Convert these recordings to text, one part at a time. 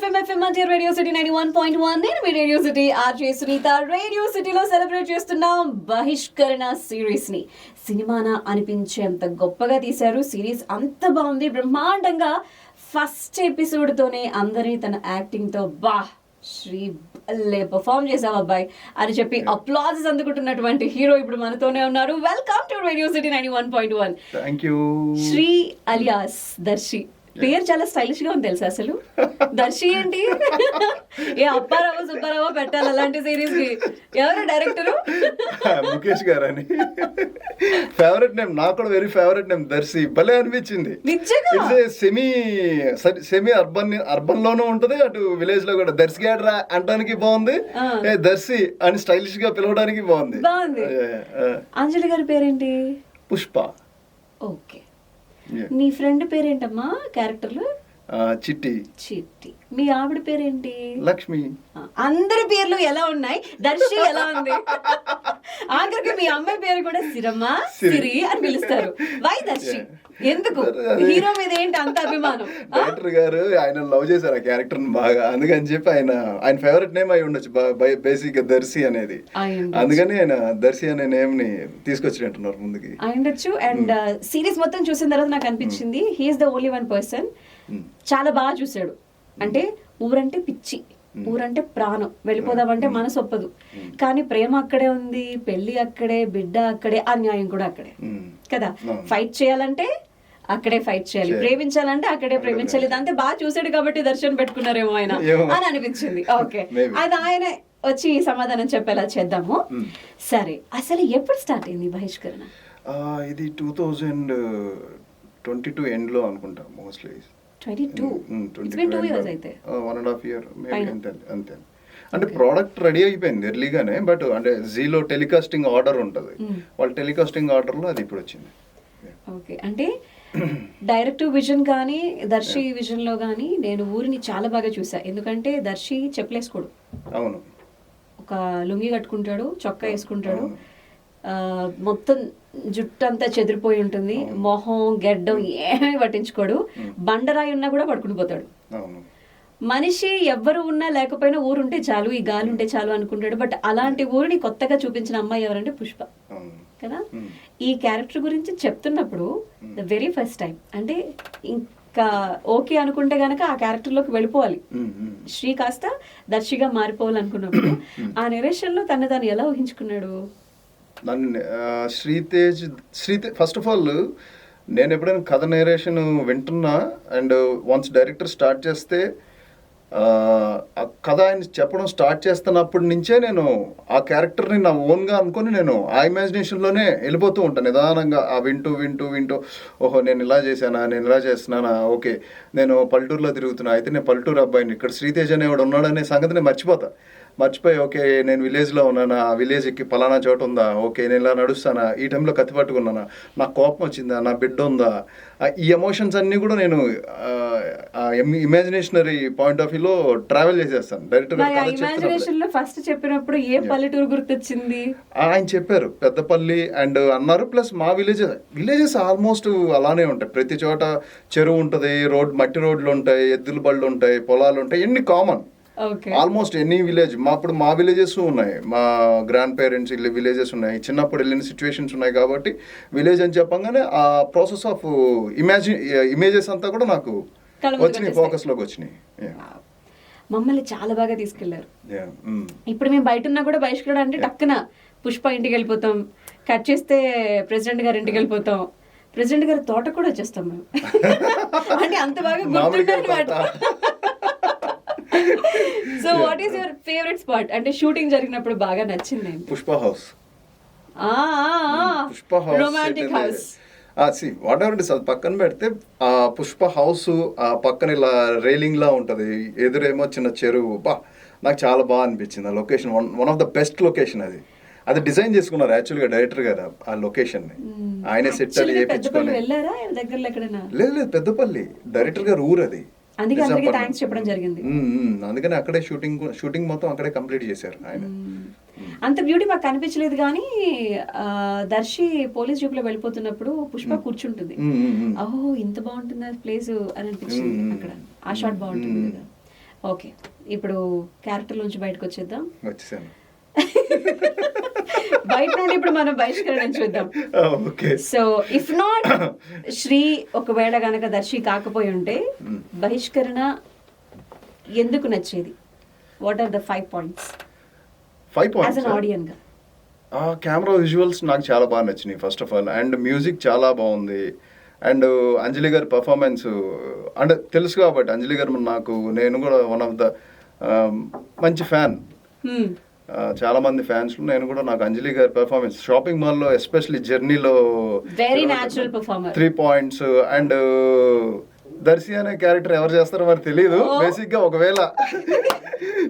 FM అంటే radio city 91.1. నేను మీ రేడియో సిటీ ఆర్జే సునీత. రేడియో సిటీలో సెలబ్రేట్ చేస్తున్నాం బహిష్కరణ సిరీస్ ని. సినిమానా అనిపించేంత గొప్పగా తీశారు. సిరీస్ అంత బాగుంది, బ్రహ్మాండంగా. ఫస్ట్ ఎపిసోడ్ తోనే అందరినీ తన యాక్టింగ్ తో శ్రీ భలే పర్ఫామ్ చేసావు అబ్బాయి అని చెప్పి అప్లాజెస్ అందుకుంటున్నటువంటి హీరో ఇప్పుడు మనతోనే ఉన్నారు. Welcome to radio city 91.1. Thank you. Sri alias Darshi. పేరు చాలా స్టైలిష్ గా ఉంది తెలుసా అసలు. దర్శి ఏంటి, ఏ అప్పారావు సుబ్బారావు పెట్టాలి అలాంటి సిరీస్ కి. ఎవరు డైరెక్టర్? ముఖేష్ గారు అని. ఫేవరెట్ నేమ్, నాకు కూడా వెరీ ఫేవరెట్ నేమ్ దర్శి. భలే అనిపించింది. సెమీ అర్బన్ లోనూ ఉంటది, అటు విలేజ్ లో కూడా. దర్శి గాడ్రా అంటానికి బాగుంది, దర్శి అని స్టైలిష్ గా పిలవడానికి బాగుంది. అంజలి గారి పేరేంటి? పుష్ప. ఓకే. నీ ఫ్రెండ్ పేరేంటమ్మా క్యారెక్టర్లు? చిట్టి. చిట్టి. మీ ఆవిడ పేరేంటి? లక్ష్మి. అందరి పేర్లు ఎలా ఉన్నాయి, దర్శి ఎలా ఉంది? ఆఖరికి మీ అమ్మాయి పేరు కూడా సిరమ్మ, సిరి అని పిలుస్తారు. వై దర్శి? ఎందుకు? హీరో మీద ఏంటి అంత అభిమానం? డైరెక్టర్ గారు ఆయన లవ్ చేశారు ఆ క్యారెక్టర్ బాగా, అందుకని చెప్పి ఆయన ఫేవరెట్ నేమ్ అయి ఉండొచ్చు బేసిక్ గా దర్శి అనేది. అందుకని ఆయన దర్శి అనే నేమ్ ని తీసుకొచ్చినట్టున్నారు ముందుకి. అయ్యుండొచ్చు. అండ్ సిరీస్ మొత్తం చూసిన తర్వాత నాకు అనిపించింది he is the only one person చాలా బాగా చూసాడు. అంటే ఊరంటే పిచ్చి, ఊరంటే ప్రాణం, వెళ్ళిపోదామంటే మనసు ఒప్పదు, కానీ ప్రేమ అక్కడే ఉంది, పెళ్లి అక్కడే, బిడ్డ అక్కడే, అన్యాయం కూడా అక్కడే కదా. ఫైట్ చేయాలంటే అక్కడే ఫైట్ చేయాలి, ప్రేమించాలంటే అక్కడే ప్రేమించాలి. ఇదంతా బాగా చూసాడు కాబట్టి దర్శనం పెట్టుకున్నారేమో ఆయన అని అనిపించింది. ఓకే, అది ఆయన వచ్చి సమాధానం చెప్పేలా చేద్దాము. సరే, అసలు ఎప్పుడు స్టార్ట్ అయింది బహిష్కరణ? ఇది 2022 ఎండ్ లో అనుకుంటా, మోస్ట్లీ 22. It's been 2 years అయితే. 1.5 year అంతే. అంటే ప్రోడక్ట్ రెడీ అయిపోయింది ఎర్లీగానే, బట్ అంటే జీలో టెలికాస్టింగ్ ఆర్డర్ ఉంటుంది, వాళ్ళ టెలికాస్టింగ్ ఆర్డర్ లో అది ఇప్పుడు వచ్చింది. ఓకే, అంటే డైరెక్ట్ విజన్ కానీ దర్శి విజన్ లో కానీ నేను ఊరిని చాలా బాగా చూసా. ఎందుకంటే దర్శి చెప్పులేసుకోడు. అవును, ఒక లుంగి కట్టుకుంటాడు, చొక్కా వేసుకుంటాడు, మొత్తం జుట్టు అంతా చెదిరిపోయి ఉంటుంది, మొహం గెడ్డం ఏమీ పట్టించుకోడు. బండరాయి ఉన్నా కూడా పడుకుని పోతాడు. మనిషి ఎవ్వరు ఉన్నా లేకపోయినా ఊరుంటే చాలు, ఈ గాలి ఉంటే చాలు అనుకుంటాడు. బట్ అలాంటి ఊరిని కొత్తగా చూపించిన అమ్మాయి ఎవరంటే పుష్ప కదా. ఈ క్యారెక్టర్ గురించి చెప్తున్నప్పుడు ద వెరీ ఫస్ట్ టైం అంటే ఇంకా ఓకే అనుకుంటే గనక ఆ క్యారెక్టర్ లోకి వెళ్ళిపోవాలి, శ్రీ కాస్త దర్శిగా మారిపోవాలనుకున్నప్పుడు ఆ నెరేషన్ లో తను ఎలా ఊహించుకున్నాడు? నన్ను శ్రీతేజ్ ఫస్ట్ ఆఫ్ ఆల్ నేను ఎప్పుడైనా కథ నేరేషన్ వింటున్నా అండ్ వన్స్ డైరెక్టర్ స్టార్ట్ చేస్తే ఆ కథ ఆయన చెప్పడం స్టార్ట్ చేస్తున్నప్పటి నుంచే నేను ఆ క్యారెక్టర్ని నా ఓన్గా అనుకొని నేను ఆ ఇమాజినేషన్లోనే వెళ్ళిపోతూ ఉంటాను నిదానంగా. ఆ వింటూ ఓహో నేను ఇలా చేశానా, నేను ఇలా చేస్తున్నానా, ఓకే నేను పల్లెటూరులో తిరుగుతున్నా, అయితే నేను పల్లెటూరు అబ్బాయిని, ఇక్కడ శ్రీతేజ్ అనేవాడు ఉన్నాడనే సంగతిని మర్చిపోయి ఓకే నేను విలేజ్లో ఉన్నానా, ఆ విలేజ్కి పలానా చోట ఉందా, ఓకే నేను ఇలా నడుస్తానా, ఈ టైంలో కత్తి పట్టుకున్నానా, నాకు కోపం వచ్చిందా, నా బిడ్డ ఉందా, ఈ ఎమోషన్స్ అన్నీ కూడా నేను ఇమాజినేషనరీ పాయింట్ ఆఫ్ వ్యూలో ట్రావెల్ చేసేస్తాను. డైరెక్టర్ ఫస్ట్ చెప్పినప్పుడు ఏ పల్లెటూరు గుర్తొచ్చింది? ఆయన చెప్పారు పెద్దపల్లి అండ్ అన్నారు, ప్లస్ మా విలేజెస్ ఆల్మోస్ట్ అలానే ఉంటాయి. ప్రతి చోట చెరువు ఉంటుంది, మట్టి రోడ్లు ఉంటాయి, ఎద్దుల బళ్ళు ఉంటాయి, పొలాలు ఉంటాయి, ఎన్ని కామన్ ఆల్మోస్ట్ ఎనీ విలేజ్. మా విలేజెస్ ఉన్నాయి, మా గ్రాండ్ పేరెంట్స్ విలేజెస్ ఉన్నాయి, చిన్నప్పుడు వెళ్ళిన సిచ్యువేషన్స్ ఉన్నాయి. కాబట్టి విలేజ్ అని చెప్పగానే ఆ ప్రాసెస్ ఆఫ్ ఇమేజెస్ అంతా కూడా నాకు వచ్చినాయి, ఫోకస్ లోకి వచ్చినాయి. మమ్మల్ని చాలా బాగా తీసుకెళ్లారు. ఇప్పుడు మేము బయట ఉన్నా కూడా బహిష్కరణ అంటే టక్కున పుష్ప ఇంటికి వెళ్ళిపోతాం, కట్ చేస్తే ప్రెసిడెంట్ గారి ఇంటికి వెళ్ళిపోతాం, ప్రెసిడెంట్ గారి తోట కూడా వచ్చేస్తాం మేము. అంటే అంత బాగా గుర్తుందన్నమాట. So what is your favourite spot? అంటే షూటింగ్ జరిగినప్పుడు బాగా నచ్చింది Pushpa house. Romantic house. Whatever it is, అది పక్కన పెడితే ఆ పుష్ప హౌస్ ఆ పక్కన ఇలా రైలింగ్ లా ఉంటది, ఎదురేమో చిన్న చెరువు. నాకు చాలా బాగా అనిపించింది ఆ location. One of the best location అది డిజైన్ చేసుకున్నారు యాక్చువల్గా డైరెక్టర్ గారు ఆ లొకేషన్ ని. ఆయన సెట్ అది చేయించుకొని. లేదు పెద్దపల్లి డైరెక్టర్ గారు ఊరు అది, అందుకని అక్కడే షూటింగ్ మొత్తం అక్కడే కంప్లీట్ చేశారు ఆయన. అంత బ్యూటీ మాకు కనిపించలేదు, కానీ దర్శి పోలీస్ జీప్ లో వెళ్ళిపోతున్నప్పుడు పుష్ప కూర్చుంటుంది, ఓహో ఇంత బాగుంటుంది ప్లేస్ అని అనిపించింది. అక్కడ ఆ షాట్ బాగుంటుంది కదా. ఓకే, ఇప్పుడు క్యారెక్టర్ నుంచి బయటకు వచ్చేద్దాం. వచ్చేసాను. బయట నుండి ఇప్పుడు మనం బహిష్కరణ చూద్దాం. Okay. So if not Sri ఒకవేళ గనక దర్శి కాకపోయి ఉంటే బహిష్కరణ ఎందుకు నచ్చేది? What are the 5 points 5 points as an audience గా? కెమెరా విజువల్స్ నాకు చాలా బాగా నచ్చినాయి first of all, and music చాలా బాగుంది, అండ్ అంజలి గారి పర్ఫార్మెన్స్ అంటే తెలుసు కాబట్టి అంజలి గారు నేను కూడా వన్ ఆఫ్ ద మంచి ఫ్యాన్. చాలా మంది ఫ్యాన్స్, నేను కూడా నాకు అంజలి గారి పెర్ఫార్మెన్స్ షాపింగ్ మాల్లో ఎస్పెషల్లీ జర్నీలో very natural performer. 3 points, and Darshi అనే క్యారెక్టర్ ఎవరు చేస్తారో మరి తెలియదు. బేసిక్ గా ఒకవేళ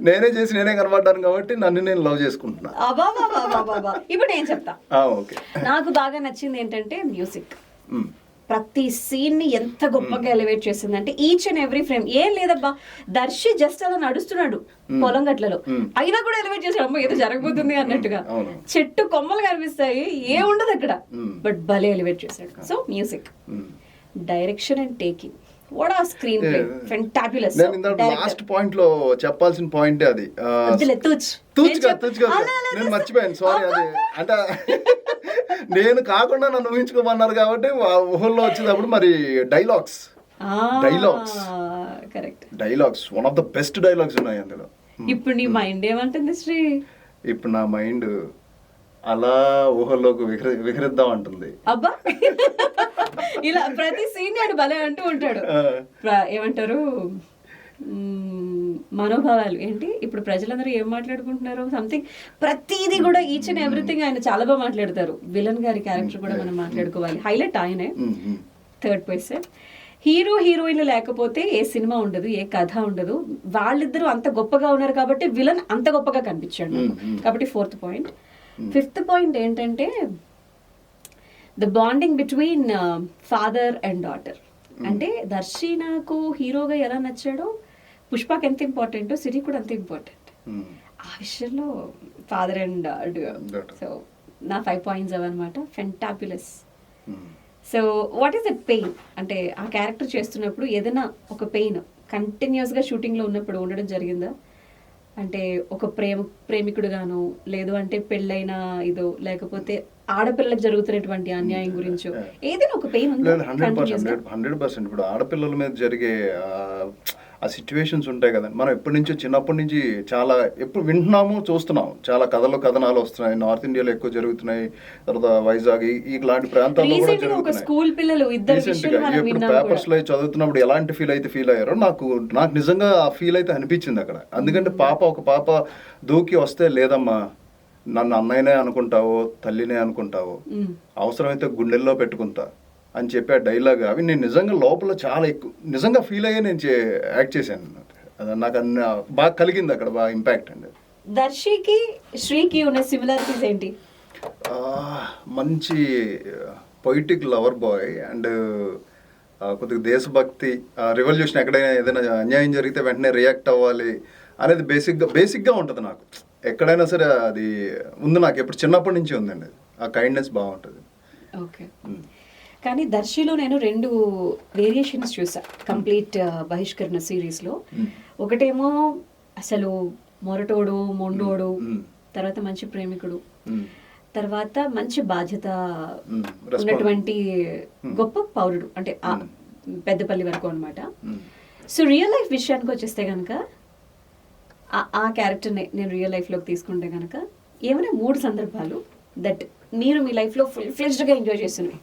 నేనే చేసి నేనే కనబడ్డాను కాబట్టి నన్ను నేను లవ్ చేసుకుంటున్నా. ఇప్పుడు నేను చెప్తా. ఓకే. నాకు బాగా నచ్చింది ఏంటంటే మ్యూజిక్. ప్రతి సీన్ ని ఎంత గొప్పగా ఎలివేట్ చేసిందంటే ఈచ్ అండ్ ఎవ్రీ ఫ్రేమ్. ఏం లేదబ్బా, దర్శి జస్ట్ అలా నడుస్తున్నాడు పొలం గట్లలో, అయినా కూడా ఎలివేట్ చేసాడు. అమ్మ ఏదో జరగబోతుంది అన్నట్టుగా. చెట్టు కొమ్మలు కనిపిస్తాయి, ఏ ఉండదు అక్కడ, బట్ భలే ఎలివేట్ చేశాడు. So music, direction and taking, what ఆ screen play, fantabulous. Last point లో చెప్పాల్సిన పాయింట్ అది. నేను మర్చిపోయాను, సారీ. అది అంటే నేను కాకుండా నన్ను ఊహించుకోమన్నారు కాబట్టి ఊహల్లో వచ్చేటప్పుడు మరి dialogues correct, dialogues one of the best dialogues ఉన్నాయి అందులో. ఇప్పుడు నీ మైండ్ ఏమంటుంది శ్రీ? ఇప్పుడు నా మైండ్ అలా ఊహల్లోకి విహరిద్దాం అంటుంది. అబ్బా, ఇలా ప్రతి సీన్ నాడు భలే అంటూ ఉంటాడు. ఏమంటారు, మనోభావాలు ఏంటి, ఇప్పుడు ప్రజలందరూ ఏం మాట్లాడుకుంటున్నారు, సంథింగ్, ప్రతిదీ కూడా ఈచ్ అండ్ ఎవ్రీథింగ్ ఆయన చాలా బాగా మాట్లాడతారు. విలన్ గారి క్యారెక్టర్ కూడా మనం మాట్లాడుకోవాలి. హైలైట్ ఆయనే. థర్డ్ పర్సన్ హీరో హీరోయిన్లు లేకపోతే ఏ సినిమా ఉండదు, ఏ కథ ఉండదు. వాళ్ళిద్దరూ అంత గొప్పగా ఉన్నారు కాబట్టి విలన్ అంత గొప్పగా కనిపించాడు కాబట్టి 4th point. 5th point ఏంటంటే the bonding between father and daughter. అంటే దర్శి నాకు హీరోగా ఎలా నచ్చాడో పుష్పకి ఎంత ఇంపార్టెంట్, సిరి కూడా అంత ఇంపార్టెంట్. ఆ విషయంలో ఫాదర్ అండ్ డాటర్. సో నా 5 points అవన్నమాట. Fantabulous. So what is that pain? అంటే ఆ క్యారెక్టర్ చేస్తున్నప్పుడు ఏదైనా ఒక పెయిన్ కంటిన్యూస్గా షూటింగ్లో ఉన్నప్పుడు ఉండడం జరిగిందా? అంటే ఒక ప్రేమికుడుగాను, లేదు అంటే పెళ్ళైన ఇదో, లేకపోతే ఆడపిల్లలకు జరుగుతున్నటువంటి అన్యాయం గురించో ఏదైనా ఒక పెయిన్ ఉంది? 100%. ఇప్పుడు ఆడపిల్లల మీద జరిగే ఆ సిచ్యువేషన్స్ ఉంటాయి కదండి. మనం చిన్నప్పటి నుంచి చాలా ఎప్పుడు వింటున్నాము, చూస్తున్నాము. చాలా కథనాలు వస్తున్నాయి. నార్త్ ఇండియాలో ఎక్కువ జరుగుతున్నాయి, తర్వాత వైజాగ్ ఇలాంటి ప్రాంతాల్లో కూడా జరుగుతున్నాయి. ఇప్పుడు పేపర్స్ లో చదువుతున్నప్పుడు ఎలాంటి ఫీల్ అయ్యారో నాకు నిజంగా ఆ ఫీల్ అయితే అనిపించింది అక్కడ. ఎందుకంటే ఒక పాప దూకి వస్తే, లేదమ్మా నన్ను అన్నయ్యనే అనుకుంటావో తల్లినే అనుకుంటావో, అవసరమైతే గుండెల్లో పెట్టుకుంటా అని చెప్పి ఆ డైలాగ్ అవి నేను నిజంగా లోపల చాలా ఎక్కువ నిజంగా ఫీల్ అయ్యే నేను యాక్ట్ చేశాను. నాకు బాగా కలిగింది అక్కడ, బాగా ఇంపాక్ట్ అండి. దర్శికి శ్రీకి ఉన్న సిమిలారిటీస్ ఏంటి? మంచి పొయిటిక్ లవర్ బాయ్, అండ్ కొద్దిగా దేశభక్తి, రెవల్యూషన్ ఎక్కడైనా ఏదైనా అన్యాయం జరిగితే వెంటనే రియాక్ట్ అవ్వాలి అనేది బేసిక్గా ఉంటుంది నాకు. ఎక్కడైనా సరే అది ఉంది నాకు, ఎప్పుడు చిన్నప్పటి నుంచి ఉందండి. ఆ కైండ్నెస్ బాగుంటుంది. ఓకే. కానీ దర్శిలో నేను 2 వేరియేషన్స్ చూసా కంప్లీట్ బహిష్కరణ సిరీస్లో. ఒకటేమో అసలు మొరటోడు, మొండోడు, తర్వాత మంచి ప్రేమికుడు, తర్వాత మంచి బాధ్యత ఉన్నటువంటి గొప్ప పౌరుడు, అంటే పెద్దపల్లి వరకు అనమాట. సో రియల్ లైఫ్ విషయానికి వచ్చేస్తే కనుక ఆ క్యారెక్టర్ని నేను రియల్ లైఫ్లోకి తీసుకుంటే కనుక ఏమైనా 3 సందర్భాలు దట్ మీరు మీ లైఫ్లో ఫుల్ ఫ్లెజ్డ్గా ఎంజాయ్ చేస్తున్నవి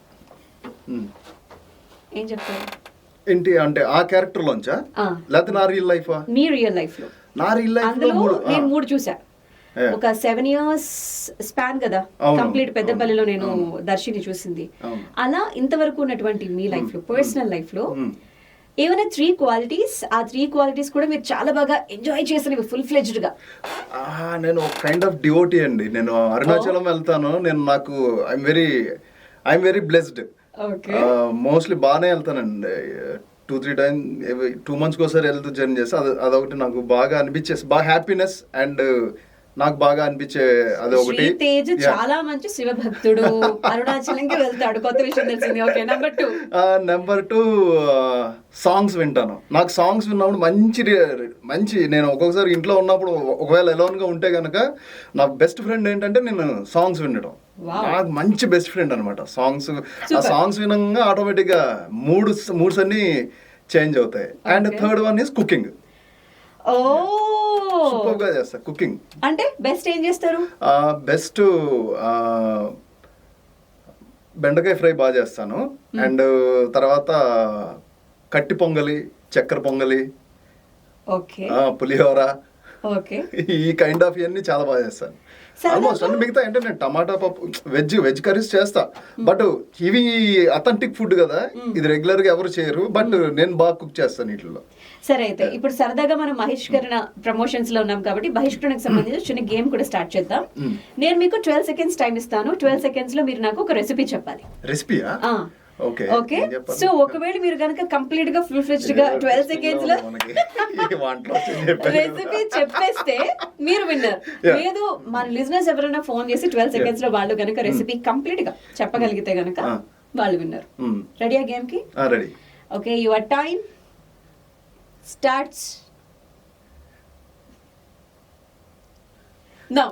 ఏం చెప్తారు? ఏంటి అంటే ఆ క్యారెక్టర్ లోంచా, లేకపోతే నా రియల్ లైఫ్? మీ రియల్ లైఫ్ లో. నా రియల్ లైఫ్ లో నేను 3 చూసా. ఒక 7 years స్పాన్ కదా కంప్లీట్ పెద్దపల్లిలో నేను దర్శిని చూసింది. అలా ఇంతవరకు ఉన్నటువంటి మీ లైఫ్ లో, పర్సనల్ లైఫ్ లో ఏమైనా 3 qualities, ఆ 3 qualities కూడా మీరు చాలా బాగా ఎంజాయ్ చేసినవి ఫుల్ ఫ్లెజ్డ్ గా? నేను కైండ్ ఆఫ్ డివోటీ అండి. నేను అరుణాచలం వెళ్తాను. నాకు ఐఎమ్ వెరీ బ్లెస్డ్. మోస్ట్లీ బాగానే వెళ్తానండి. 2-3 times 2 months ఒకసారి వెళ్తూ జర్నీ చేస్తే అదొకటి నాకు బాగా అనిపించేసి, బాగా హ్యాపీనెస్ అండ్ నాకు బాగా అనిపించే అది ఒకటి. శ్రీతేజ్ చాలా మంచి శివభక్తుడు, అరుణాచలంకి వెళ్తాడు, కొత్త విషయం తెలిసింది. Okay, number 2. నెంబర్ 2 సాంగ్స్ వింటాను. నాకు సాంగ్స్ విన్నప్పుడు మంచి నేను ఒక్కొక్కసారి ఇంట్లో ఉన్నప్పుడు ఒకవేళ ఎలోన్గా ఉంటే కనుక నా బెస్ట్ ఫ్రెండ్ ఏంటంటే నేను సాంగ్స్ వినడం. నాకు మంచి బెస్ట్ ఫ్రెండ్ అనమాట సాంగ్స్. ఆ సాంగ్స్ వినంగా ఆటోమేటిక్గా మూడ్స్ అన్ని చేంజ్ అవుతాయి. And third one is cooking. Super గా చేస్తా కుకింగ్. అంటే బెస్ట్ ఏం చేస్తారు? బెస్ట్ బెండకాయ ఫ్రై బాగా చేస్తాను. అండ్ తర్వాత కట్టి పొంగలి, చక్కెర పొంగలి, పులిహోర, ఈ కైండ్ ఆఫ్ ఇవన్నీ చాలా బాగా చేస్తాను. ఆల్మోస్ట్ అన్ని మిగతా అంటే నేను టమాటా పప్పు, వెజ్ కర్రీస్ చేస్తా. బట్ ఇవి అథెంటిక్ ఫుడ్ కదా, ఇది రెగ్యులర్ గా ఎవరు చేయరు. బట్ నేను బాగా కుక్ చేస్తాను వీటిలో. సరే, అయితే ఇప్పుడు సరదాగా మనం బహిష్కరణ ప్రమోషన్స్ లో ఉన్నాం కాబట్టి బహిష్కరణకు సంబంధించి చిన్న గేమ్ కూడా స్టార్ట్ చేద్దాం. నేను మీకు 12 seconds టైం ఇస్తాను. 12 seconds లో మీరు నాకు ఒక రెసిపీ చెప్పాలి. రెసిపీయా? ఓకే. సో ఒకవేళ మీరు కనుక కంప్లీట్ గా ఫుల్ ఫ్లెడ్జ్డ్ గా 12 seconds లో రెసిపీ చెప్పేస్తే మీరు విన్నర్. లేదు మన లిజనర్స్ ఎవరైనా ఫోన్ చేసి 12 seconds లో వాళ్ళు కనుక రెసిపీ కంప్లీట్ గా చెప్పగలిగితే గనుక వాళ్ళు విన్నర్. రెడీయా గేమ్ కి? Ready. Okay, your time starts now.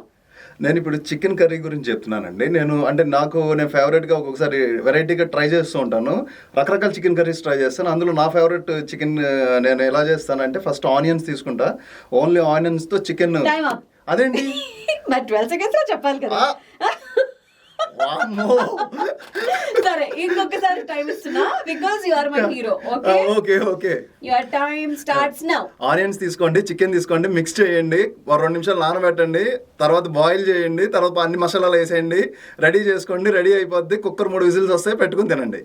నేను ఇప్పుడు చికెన్ కర్రీ గురించి చెప్తున్నానండి. నేను ఫేవరెట్గా ఒక్కొక్కసారి వెరైటీగా ట్రై చేస్తూ ఉంటాను. రకరకాల చికెన్ కర్రీస్ ట్రై చేస్తాను. అందులో నా ఫేవరెట్ చికెన్ నేను ఎలా చేస్తానంటే ఫస్ట్ ఆనియన్స్ తీసుకుంటా. ఓన్లీ ఆనియన్స్తో చికెన్. అదేంటి మరి 12 seconds లో చెప్పాలి కదా. సరే, ఇంకొకసారి టైం ఇస్తున్నా because you are my hero. Okay. Your time starts now. Onions తీసుకోండి, చికెన్ తీసుకోండి, మిక్స్ చేయండి, 2 నిమిషాలు నానబెట్టండి, తర్వాత బాయిల్ చేయండి, తర్వాత అన్ని మసాలాలు వేసేయండి, రెడీ చేసుకోండి. రెడీ అయిపోద్ది. కుక్కర్ 3 విజిల్స్ వస్తాయి, పెట్టుకుని తినండి.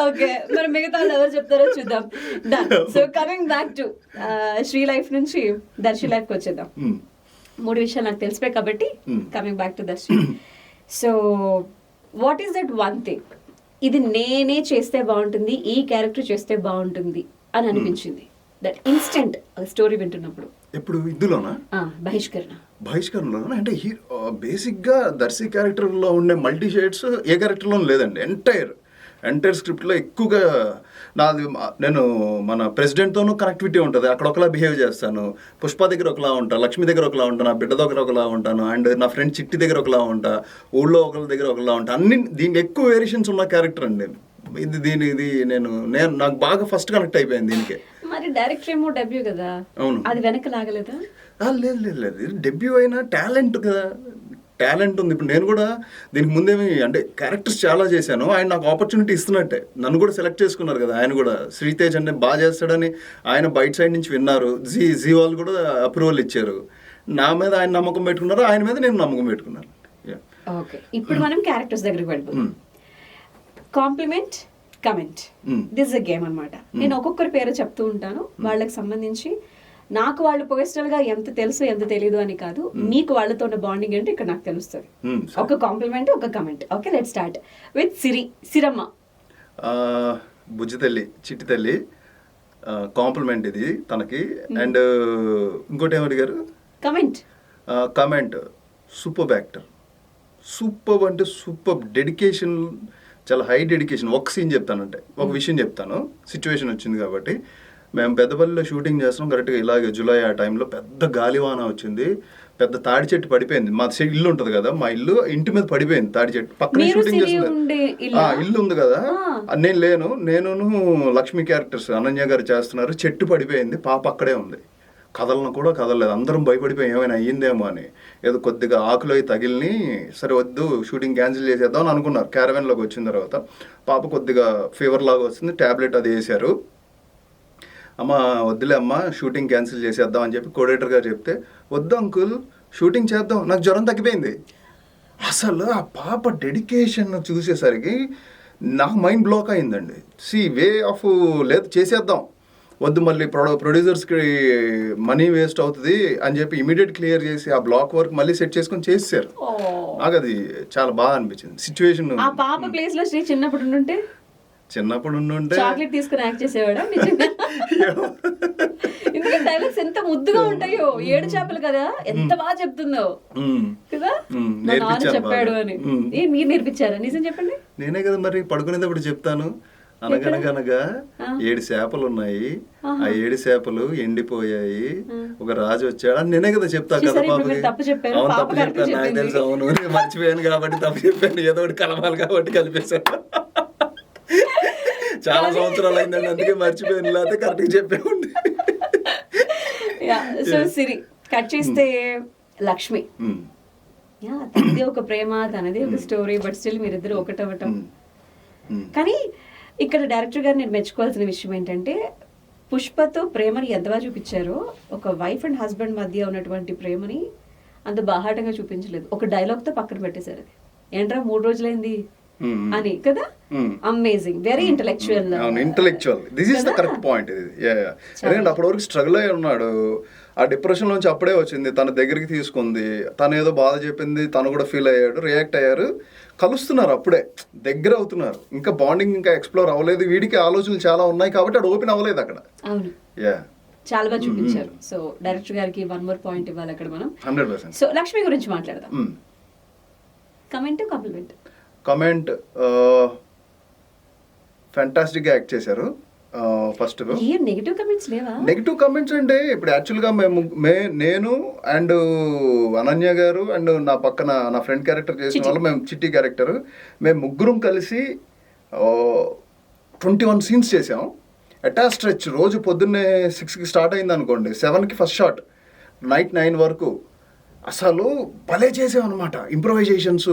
ఓకే, మరి మిగతా వాళ్ళు ఎవరు చెప్తారో చూద్దాం. Done. So coming back to Sri life నుంచి దర్శి లైఫ్ కి వచ్చేద్దాం. 3 విషయాలు నాకు తెలిసిపోయి కాబట్టి coming back to Darshi. So what is that one thing, ఇది నేనే చేస్తే బాగుంటుంది, ఈ క్యారెక్టర్ చేస్తే బాగుంటుంది అని అనిపించింది? దట్ ఇన్స్టెంట్ స్టోరీ వింటున్నప్పుడు. ఎప్పుడు ఇందులోనా? బహిష్కరణలో అంటే బేసిక్గా దర్శి క్యారెక్టర్లో ఉండే మల్టీ షేడ్స్ ఏ క్యారెక్టర్లో లేదండి. ఎంటైర్ స్క్రిప్ట్లో ఎక్కువగా నేను మన ప్రెసిడెంట్తోనూ కనెక్టివిటీ ఉంటుంది. అక్కడ ఒకలా బిహేవ్ చేస్తాను, పుష్ప దగ్గర ఒకలా ఉంటాను, లక్ష్మి దగ్గర ఒకలా ఉంటాను, నా బిడ్డ దగ్గర ఒకలా ఉంటాను, అండ్ నా ఫ్రెండ్ చిట్టి దగ్గర ఒకలా ఉంటా, ఊళ్ళో ఒకరి దగ్గర ఒకలా ఉంటా. దీనికి ఎక్కువ వేరియేషన్స్ ఉన్న క్యారెక్టర్ అండి. ఇది నేను నాకు బాగా ఫస్ట్ కనెక్ట్ అయిపోయింది దీనికి. మరి డైరెక్టర్ ఏమో డెబ్యూ కదా. అవును, అది వెనక లాగలేదా? లేదు, డెబ్యూ అయినా టాలెంట్ కదా, టాలెంట్ ఉంది. ఇప్పుడు నేను కూడా దీనికి ముందేమి అంటే క్యారెక్టర్స్ చాలా చేశాను. ఆయన నాకు ఆపర్చునిటీ ఇస్తున్నట్టే. నన్ను కూడా సెలెక్ట్ చేసుకున్నారు కదా ఆయన కూడా. శ్రీతేజ్ అంటే బాగా చేస్తాడని ఆయన బయట సైడ్ నుంచి విన్నారు. జీ వాళ్ళు కూడా అప్రూవల్ ఇచ్చారు. నా మీద ఆయన నమ్మకం పెట్టుకున్నారు, ఆయన మీద నేను నమ్మకం పెట్టుకున్నాను. ఓకే, ఇప్పుడు మనం క్యారెక్టర్స్ దగ్గరికి వెళ్ళిపోతాం. Compliment, comment, this a game అన్నమాట. నేను ఒక్కొక్కరి పేరు చెప్తూ ఉంటాను. వాళ్ళకి సంబంధించి నాకు వాళ్ళు పర్సనల్ గా ఎంత తెలుసు ఎంత తెలియదు అని కాదు, మీకు వాళ్ళతో ఉన్న బాండింగ్ ఏంటో ఇక్కడ నాకు తెలుస్తుంది. ఒక కాంప్లిమెంట్, ఒక comment. Okay, let's start with Siramma. బుజ్జి తల్లి, చిట్టి తల్లి, కాంప్లిమెంట్ ఇది తనకి. అండ్ ఇంకోటి ఏమడిగారు? Comment super actor. సూపర్ అంటే సూపర్ డెడికేషన్, చాలా హై డెడికేషన్. ఒక సీన్ చెప్తానంటే ఒక విషయం చెప్తాను. సిచ్యువేషన్ వచ్చింది కాబట్టి మేము పెద్దపల్లిలో షూటింగ్ చేస్తున్నాం. కరెక్ట్గా ఇలాగే జూలై ఆ టైంలో పెద్ద గాలివాన వచ్చింది. పెద్ద తాడి చెట్టు పడిపోయింది. మా ఇల్లు ఉంటుంది కదా, మా ఇంటి మీద పడిపోయింది తాడి చెట్టు. పక్కనే షూటింగ్ చేస్తుంది. ఇల్లు ఉంది కదా, నేను లక్ష్మి క్యారెక్టర్స్ అనన్య గారు చేస్తున్నారు. చెట్టు పడిపోయింది, పాప అక్కడే ఉంది, కదలలేదు. అందరం భయపడిపోయి ఏమైనా అయ్యిందేమో అని. ఏదో కొద్దిగా ఆకులు అయి తగిలిని, సరే వద్దు షూటింగ్ క్యాన్సిల్ చేసేద్దాం అని అనుకున్నారు. క్యారవెన్లోకి వచ్చిన తర్వాత పాప కొద్దిగా ఫీవర్ లాగా వస్తుంది, ట్యాబ్లెట్ అది వేసారు. అమ్మ వద్దులే అమ్మ షూటింగ్ క్యాన్సిల్ చేసేద్దాం అని చెప్పి కోఆర్డినేటర్ గారు చెప్తే, వద్దు అంకుల్ షూటింగ్ చేద్దాం, నాకు జ్వరం తగ్గిపోయింది. అసలు ఆ పాప డెడికేషన్ చూసేసరికి నాకు మైండ్ బ్లాక్ అయిందండి. వే ఆఫ్ లేదు చేసేద్దాం, వద్దు మళ్ళీ ప్రొడ్యూసర్స్కి మనీ వేస్ట్ అవుతుంది అని చెప్పి ఇమీడియట్ క్లియర్ చేసి ఆ బ్లాక్ వర్క్ మళ్ళీ సెట్ చేసుకొని చేసేసారు. నాకు అది చాలా బాగా అనిపించింది సిచ్యువేషన్. ఆ పాప ప్లేస్ లో శ్రీ చిన్నప్పుడు ఉంటే చిన్నప్పుడు ఉండుంటే చాక్లెట్ తీసుకుని యాక్ట్ చేసేవాడా నిజంగా? ఎందుకంటే డైలాగ్స్ ఎంత ముద్దుగా ఉంటాయో. 7 చేపలు కదా, ఎంత బాగా చెప్తుందో కదా. మా నాన్న చెప్పాడు అని. మీరు నేర్పించారా? నిజం చెప్పండి. నేనే కదా మరి పడుకునేటప్పుడు చెప్తాను. అనగనగనగా 7 చేపలు ఉన్నాయి, ఆ 7 చేపలు ఎండిపోయాయి, ఒక రాజు వచ్చాడు అని నేనే కదా చెప్తా కదా పాపకి. తప్పు చెప్పారు. అవును తప్పు చెప్పాను, నాకు తెలుసు. అవును నేను మర్చిపోయాను కాబట్టి తప్పు చెప్పాను. ఏదో ఒకటి కలవాలి కాబట్టి కలిపేశాను. చాలా సంవత్సరాలు అయిందండి, అందుకే మర్చిపోయాను, లేకపోతే కరెక్ట్ గా చెప్పేవాడి. సో సిరి కట్ చేస్తే లక్ష్మి, తనది ఒక ప్రేమ, తనది ఒక స్టోరీ, బట్ స్టిల్ మీరిద్దరు ఒకటవటం. కానీ ఇక్కడ డైరెక్టర్ గారు నేను మెచ్చుకోవాల్సిన విషయం ఏంటంటే, పుష్పతో ప్రేమని ఎంత బాగా చూపించారో, ఒక వైఫ్ అండ్ హస్బెండ్ మధ్య ఉన్నటువంటి ప్రేమని అంత బాహాటంగా చూపించలేదు. ఒక డైలాగ్ తో పక్కన పెట్టేశారు. అది ఏంట్రా 3 రోజులైంది అని కదా. Amazing, very intellectual. Intellectual, this is the correct point. ఇది ఎందుకంటే అప్పటి వరకు స్ట్రగుల్ అయి ఉన్నాడు. ఆ డిప్రెషన్ నుంచి అప్పుడే వచ్చింది, తన దగ్గరికి తీసుకుంది, తను ఏదో బాధ చెప్పింది, తను కూడా ఫీల్ అయ్యాడు, రియాక్ట్ అయ్యారు, కలుస్తున్నారు, అప్పుడే దగ్గర అవుతున్నారు. ఇంకా బాండింగ్ ఇంకా ఎక్స్ప్లోర్ అవ్వలేదు. వీడికి ఆలోచనలు చాలా ఉన్నాయి కాబట్టి అది ఓపెన్ అవ్వలేదు అక్కడ. అవును, చాలా బాగా చూపించారు. సో డైరెక్టర్ గారికి 1 more పాయింట్ ఇవ్వాలి అక్కడ మనం. 100%. సో లక్ష్మి గురించి మాట్లాడదాం. Comment, compliment. కమెంట్, ఫ్యాంటాస్టిక్ గా యాక్ట్ చేశారు. ఫస్ట్ నెగిటివ్ కమెంట్స్ లేవా? నెగిటివ్ కమెంట్స్ అంటే ఇప్పుడు యాక్చువల్గా నేను అండ్ అనన్య గారు అండ్ నా పక్కన నా ఫ్రెండ్ క్యారెక్టర్ చేసిన వాళ్ళు, మేము చిట్టి క్యారెక్టర్, మేము ముగ్గురం కలిసి 21 సీన్స్ చేసాం. అటాచ్ స్ట్రెచ్ రోజు పొద్దున్నే 6కి స్టార్ట్ అయింది అనుకోండి, 7కి ఫస్ట్ షాట్, నైట్ 9 వరకు అసలు భలే చేసాం అనమాట. ఇంప్రొవైజేషన్స్,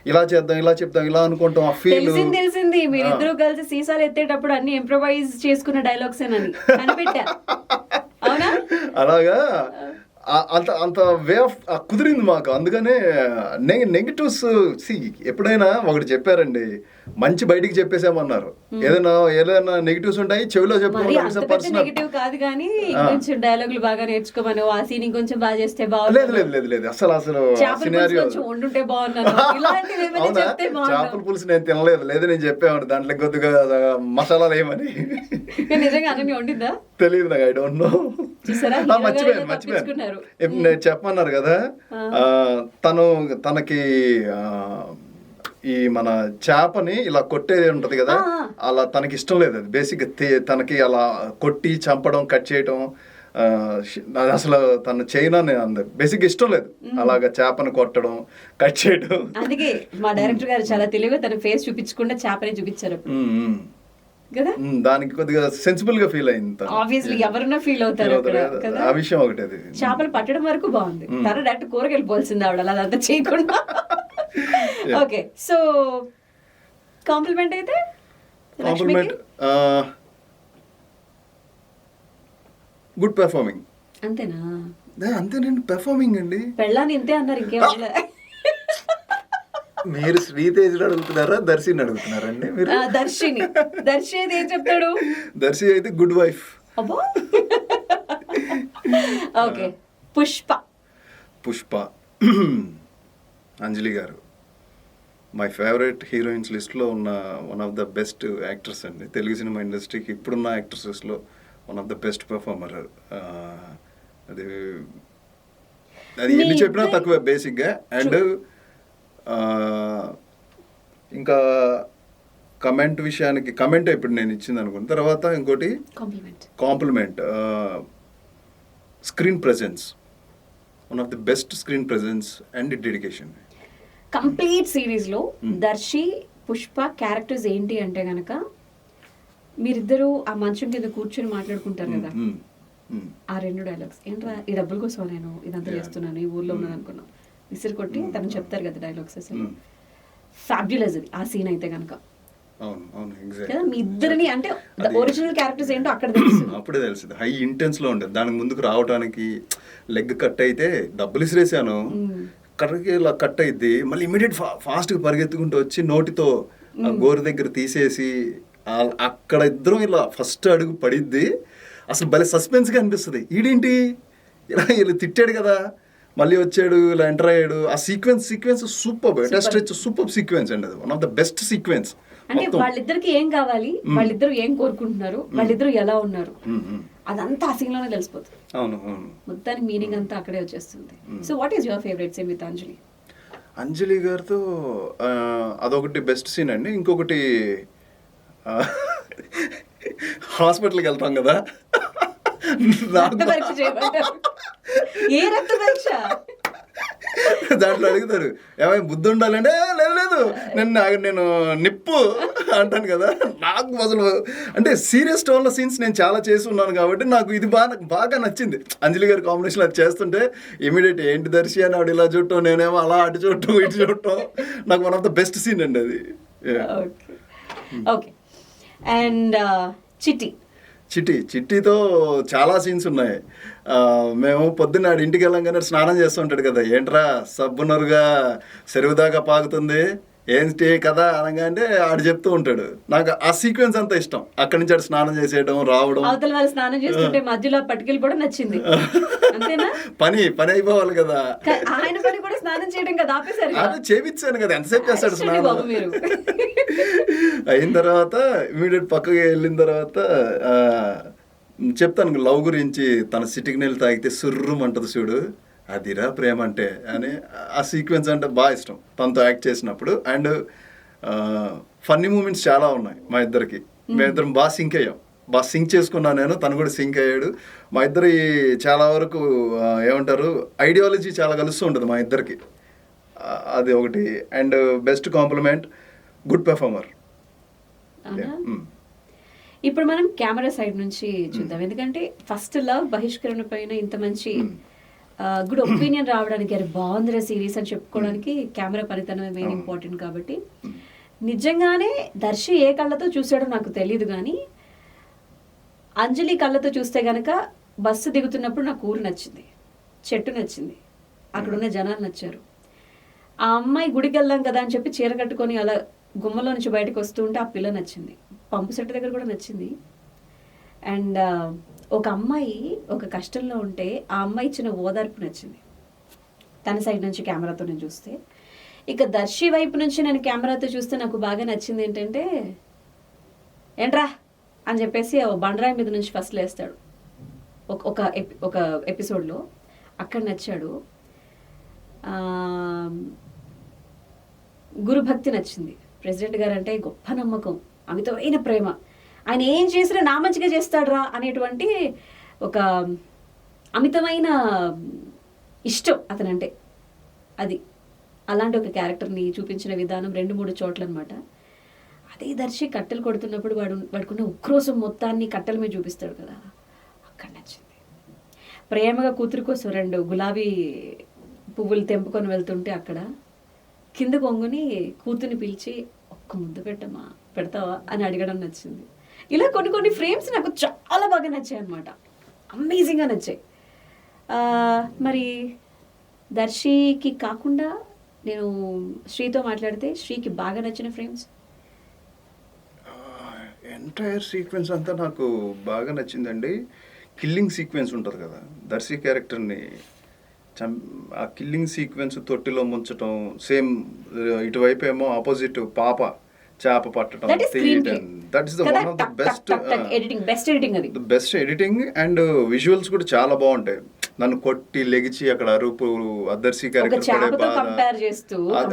ఇలా చేద్దాం, ఇలా చెప్దాం, ఇలా అనుకుంటాం. ఆ ఫీల్ తెలిసింది. మీరిద్దరూ కలిసి సీసాలు ఎత్తేటప్పుడు అన్ని ఇంప్రొవైజ్ చేసుకున్న డైలాగ్స్ అని కనిపెట్టా. అవునా? అలాగా అంత వే ఆఫ్ కుదిరింది మాకు. అందుకనే నెగిటివ్స్ ఎప్పుడైనా ఒకటి చెప్పారండి, మంచి బయటికి చెప్పేసామన్నారు. ఏదైనా నెగిటివ్స్ ఉంటాయి, చెవిలో చెప్పుకోవాలి. నెగిటివ్ కాదు కానీ కొంచెం డైలాగులు బాగా నేర్చుకోమను, ఆ సీన్ కొంచెం బాగా చేస్తే బాగుంది. లేదు అసలు సినారియో వండుంటే బాగున్నాను. చేపల పులుసు నేను తినలేదు, లేదు నేను చెప్పాను దాంట్లో కొద్దిగా మసాలాలు ఏమని. నిజంగా అన్నీ వండిందా తెలియదు నాకు, ఐ డోంట్ నో. మర్చిపోయాను. నేను చెప్పమన్నారు కదా, తనకి ఈ మన చేపని ఇలా కొట్టేది ఉంటది కదా, అలా తనకి ఇష్టం లేదు. అది బేసిక్ తనకి అలా కొట్టి చంపడం, కట్ చేయడం అసలు తను చైనా బేసిక్ ఇష్టం లేదు. అలాగా చేపని కొట్టడం, కట్ చేయడం. అందుకే మా డైరెక్టర్ గారు చాలా తెలివిగా తన ఫేస్ చూపించకుండా చేపని చూపించారు కదా. దానికి కొద్దిగా సెన్సిబుల్ గా ఫీల్ అయింది. ఆబ్వియస్లీ ఎవరన్నా ఫీల్ అవుతారు కదా. ఆ విషయం ఒకటి, అది చేపలు పట్టడం వరకు బాగుంది. తన డైరెక్ట్ కూరకి వెళ్ళిపోవాల్సింది ఆవిడ, అలా అదంతా చేయకుండా. ఓకే, సో కాంప్లిమెంట్ అయితే కాంప్లిమెంట్, గుడ్ పెర్ఫార్మింగ్. అంతేనా? అంతేనండి, పెర్ఫార్మింగ్ అండి. పెళ్ళాన్ని ఇంతే అన్నారు, ఇంకేమన్నా? మీరు శ్రీతేజ్ని అడుగుతున్నారా, దర్శిని అడుగుతున్నారండి మీరు? దర్శి అయితే ఏం చెప్తాడు? దర్శి అయితే good wife. Okay, Pushpa Anjali గారు మై ఫేవరెట్ హీరోయిన్స్ లిస్ట్లో ఉన్న one of the best actors అండి. తెలుగు సినిమా ఇండస్ట్రీకి ఇప్పుడున్న యాక్ట్రెసెస్లో one of the best performer. అది ఎన్ని చెప్పినా తక్కువే బేసిక్గా. అండ్ ఇంకా కమెంట్ విషయానికి, కమెంట్ ఇప్పుడు నేను ఇచ్చింది అనుకున్న తర్వాత ఇంకోటి compliment, screen presence, one of the best screen presence and dedication. Complete series లో దర్శి పుష్ప క్యారెక్టర్స్ ఏంటి అంటే గనక, మీరిద్దరు ఆ మంచం కింద కూర్చొని మాట్లాడుకుంటారు కదా, ఆ 2 డైలాగ్స్ ఏంట్రా, ఈ డబ్బుల కోసం నేను ఇదంతా చేస్తున్నాను, ఈ ఊర్లో ఉన్నాను అనుకున్నాను, విసిరి కొట్టి తను చెప్తారు కదా డైలాగ్స్, అసలు ఫ్యాబ్యులస్ అది ఆ సీన్ అయితే కనుక. కదా మీ ఇద్దరిని అంటే ఒరిజినల్ క్యారెక్టర్స్ ఏంటో అక్కడ తెలుస్తుంది, అప్పుడే తెలుస్తుంది. హై ఇంటెన్స్ లో ఉండేది. దానికి ముందుకు రావడానికి లెగ్ కట్ అయితే డబ్బులు ఇసిరేసాను, కర్రకి ఇలా కట్ అయింది, మళ్ళీ ఇమీడియట్ ఫాస్ట్గా పరిగెత్తుకుంటూ వచ్చి నోటితో గోరు దగ్గర తీసేసి అక్కడ ఇద్దరం ఇలా ఫస్ట్ అడుగు పడిద్ది. అసలు భలే సస్పెన్స్గా అనిపిస్తుంది. ఈడేంటి ఇలా వీళ్ళు తిట్టాడు కదా, మళ్ళీ వచ్చాడు, ఇలా ఎంటర్ అయ్యాడు. ఆ sequence super, attach stretch super sequence అండి. అది one of the best sequence అంటే వాళ్ళిద్దరికి ఏం కావాలి, వాళ్ళిద్దరు ఏం కోరుకుంటున్నారు, వాళ్ళిద్దరు ఎలా ఉన్నారు, అదంతా ఆ సీన్ లోనే తెలిసిపోతుంది. అవును అవును, మొత్తానికి మీనింగ్ అంతా అక్కడే వచ్చేస్తుంది. So what is your favourite scene with Anjali? Anjali గారితో అదొకటి బెస్ట్ సీన్ అండి. ఇంకొకటి హాస్పిటల్కి వెళ్తాం కదా, రక్త పరీక్ష చేయమంటారు. ఏ రక్త పరీక్ష? దాంట్లో అడుగుతారు ఏమైనా బుద్ధి ఉండాలంటే లేదు లేదు నేను నిప్పు అంటాను కదా. నాకు అసలు అంటే సీరియస్ టోన్లో సీన్స్ నేను చాలా చేసి ఉన్నాను కాబట్టి నాకు ఇది బాగా నచ్చింది. అంజలి గారి కాంబినేషన్ అది చేస్తుంటే ఇమీడియట్ ఏంటి దర్శి అని ఆవిడ ఇలా చూడటం, నేనేమో అలా అటు చూడటం ఇటు చూడటం, నాకు one of the best scene అండి అది. ఓకే. అండ్ చిట్టితో చాలా సీన్స్ ఉన్నాయి. మేము పొద్దున్న ఆడి ఇంటికి వెళ్ళంగానే స్నానం చేస్తూ ఉంటాడు కదా, ఏంట్రా సబ్బునరుగా చెరువు దాకా పాకుతుంది ఏంటి కదా అనగానే ఆడు చెప్తూ ఉంటాడు. నాకు ఆ సీక్వెన్స్ అంతా ఇష్టం. అక్కడి నుంచి ఆడు స్నానం చేసేయడం, రావడం, అవతల వాళ్ళు స్నానం చేస్తుంటే మధ్యలో పట్టుకెళ్ళిపోవడం నచ్చింది. అంతేనా? పని అయిపోవాలి కదా, ఆయన పని కూడా స్నానం చేయడం కదా, ఆపేశారు. చేపించాను కదా, ఎంతసేపు చేస్తాడు స్నానం. అయిన తర్వాత ఇమీడియట్ పక్కకి వెళ్ళిన తర్వాత చెప్తాను లవ్ గురించి, తన సిటికి తాగితే సుర్రుమంటది చూడు, అదిరా ప్రేమ అంటే అని. ఆ సీక్వెన్స్ అంటే బాగా ఇష్టం తనతో యాక్ట్ చేసినప్పుడు. అండ్ ఫన్నీ మూమెంట్స్ చాలా ఉన్నాయి మా ఇద్దరికి. మేమిద్దరం బాగా సింక్ చేసుకున్నాను నేను, తను కూడా సింక్ అయ్యాడు. మా ఇద్దరి చాలా వరకు ఏమంటారు ఐడియాలజీ చాలా కలుస్తూ ఉంటుంది మా ఇద్దరికి, అది ఒకటి. And best compliment good performer. ఇప్పుడు మనం కెమెరా సైడ్ నుంచి చూద్దాం, ఎందుకంటే ఫస్ట్ లవ్ బహిష్కరణ పైన ఇంత మంచి గుడ్ ఒపీనియన్ రావడానికి, అది బాగుందిరా సిరీస్ అని చెప్పుకోవడానికి కెమెరా పనితనమే మెయిన్ ఇంపార్టెంట్. కాబట్టి నిజంగానే దర్శి ఏ కళ్ళతో చూసాడో నాకు తెలియదు, కానీ అంజలి కళ్ళతో చూస్తే గనక బస్సు దిగుతున్నప్పుడు నాకు ఊరు నచ్చింది, చెట్టు నచ్చింది, అక్కడున్న జనాలు నచ్చారు. ఆ అమ్మాయి గుడికి వెళ్దాం కదా అని చెప్పి చీర కట్టుకొని అలా గుమ్మలో నుంచి బయటకు వస్తూ ఉంటే ఆ పిల్ల నచ్చింది, పంపు సెట్ దగ్గర కూడా నచ్చింది. అండ్ ఒక అమ్మాయి ఒక కష్టంలో ఉంటే ఆ అమ్మాయి ఇచ్చిన ఓదార్పు నచ్చింది తన సైడ్ నుంచి కెమెరాతో నేను చూస్తే. ఇక దర్శి వైపు నుంచి నేను కెమెరాతో చూస్తే నాకు బాగా నచ్చింది ఏంటంటే, ఏంట్రా అని చెప్పేసి బండరాయి మీద నుంచి ఫస్ట్ లేస్తాడు ఒక ఎపిసోడ్లో, అక్కడ నచ్చాడు. గురుభక్తి నచ్చింది. ప్రెసిడెంట్ గారు అంటే గొప్ప నమ్మకం, అమితమైన ప్రేమ, ఆయన ఏం చేసినా నా మంచిగా చేస్తాడురా అనేటువంటి ఒక అమితమైన ఇష్టం అతనంటే. అది అలాంటి ఒక క్యారెక్టర్ని చూపించిన విధానం 2-3 చోట్ల అనమాట. అదే దర్శి కట్టెలు కొడుతున్నప్పుడు వాడుకున్న ఉక్రోషం మొత్తాన్ని కట్టెల మీద చూపిస్తాడు కదా, అక్కడ నచ్చింది. ప్రేమగా కూతురు కోసం 2 గులాబీ పువ్వులు తెంపుకొని వెళ్తుంటే అక్కడ కింద కొంగుని కూతుర్ని పిలిచి ఒక్క ముద్దు పెడతావా అని అడగడం నచ్చింది. ఇలా కొన్ని ఫ్రేమ్స్ నాకు చాలా బాగా నచ్చాయి అనమాట, అమేజింగ్గా నచ్చాయి. మరి దర్శికి కాకుండా నేను శ్రీతో మాట్లాడితే శ్రీకి బాగా నచ్చిన ఫ్రేమ్స్? ఎంటైర్ సీక్వెన్స్ అంతా నాకు బాగా నచ్చిందండి. కిల్లింగ్ సీక్వెన్స్ ఉంటుంది కదా, దర్శి క్యారెక్టర్ని ఆ కిల్లింగ్ సీక్వెన్స్ తొట్టిలో ముంచటం, సేమ్ ఇటువైపు ఏమో ఆపోజిట్ పాప చేప పట్టడం, that is the one of the best editing. And visuals కూడా చాలా బాగుంటాయి. నన్ను కొట్టి లెగిచి అక్కడ అరుపు, అదర్శి క్యారెక్టర్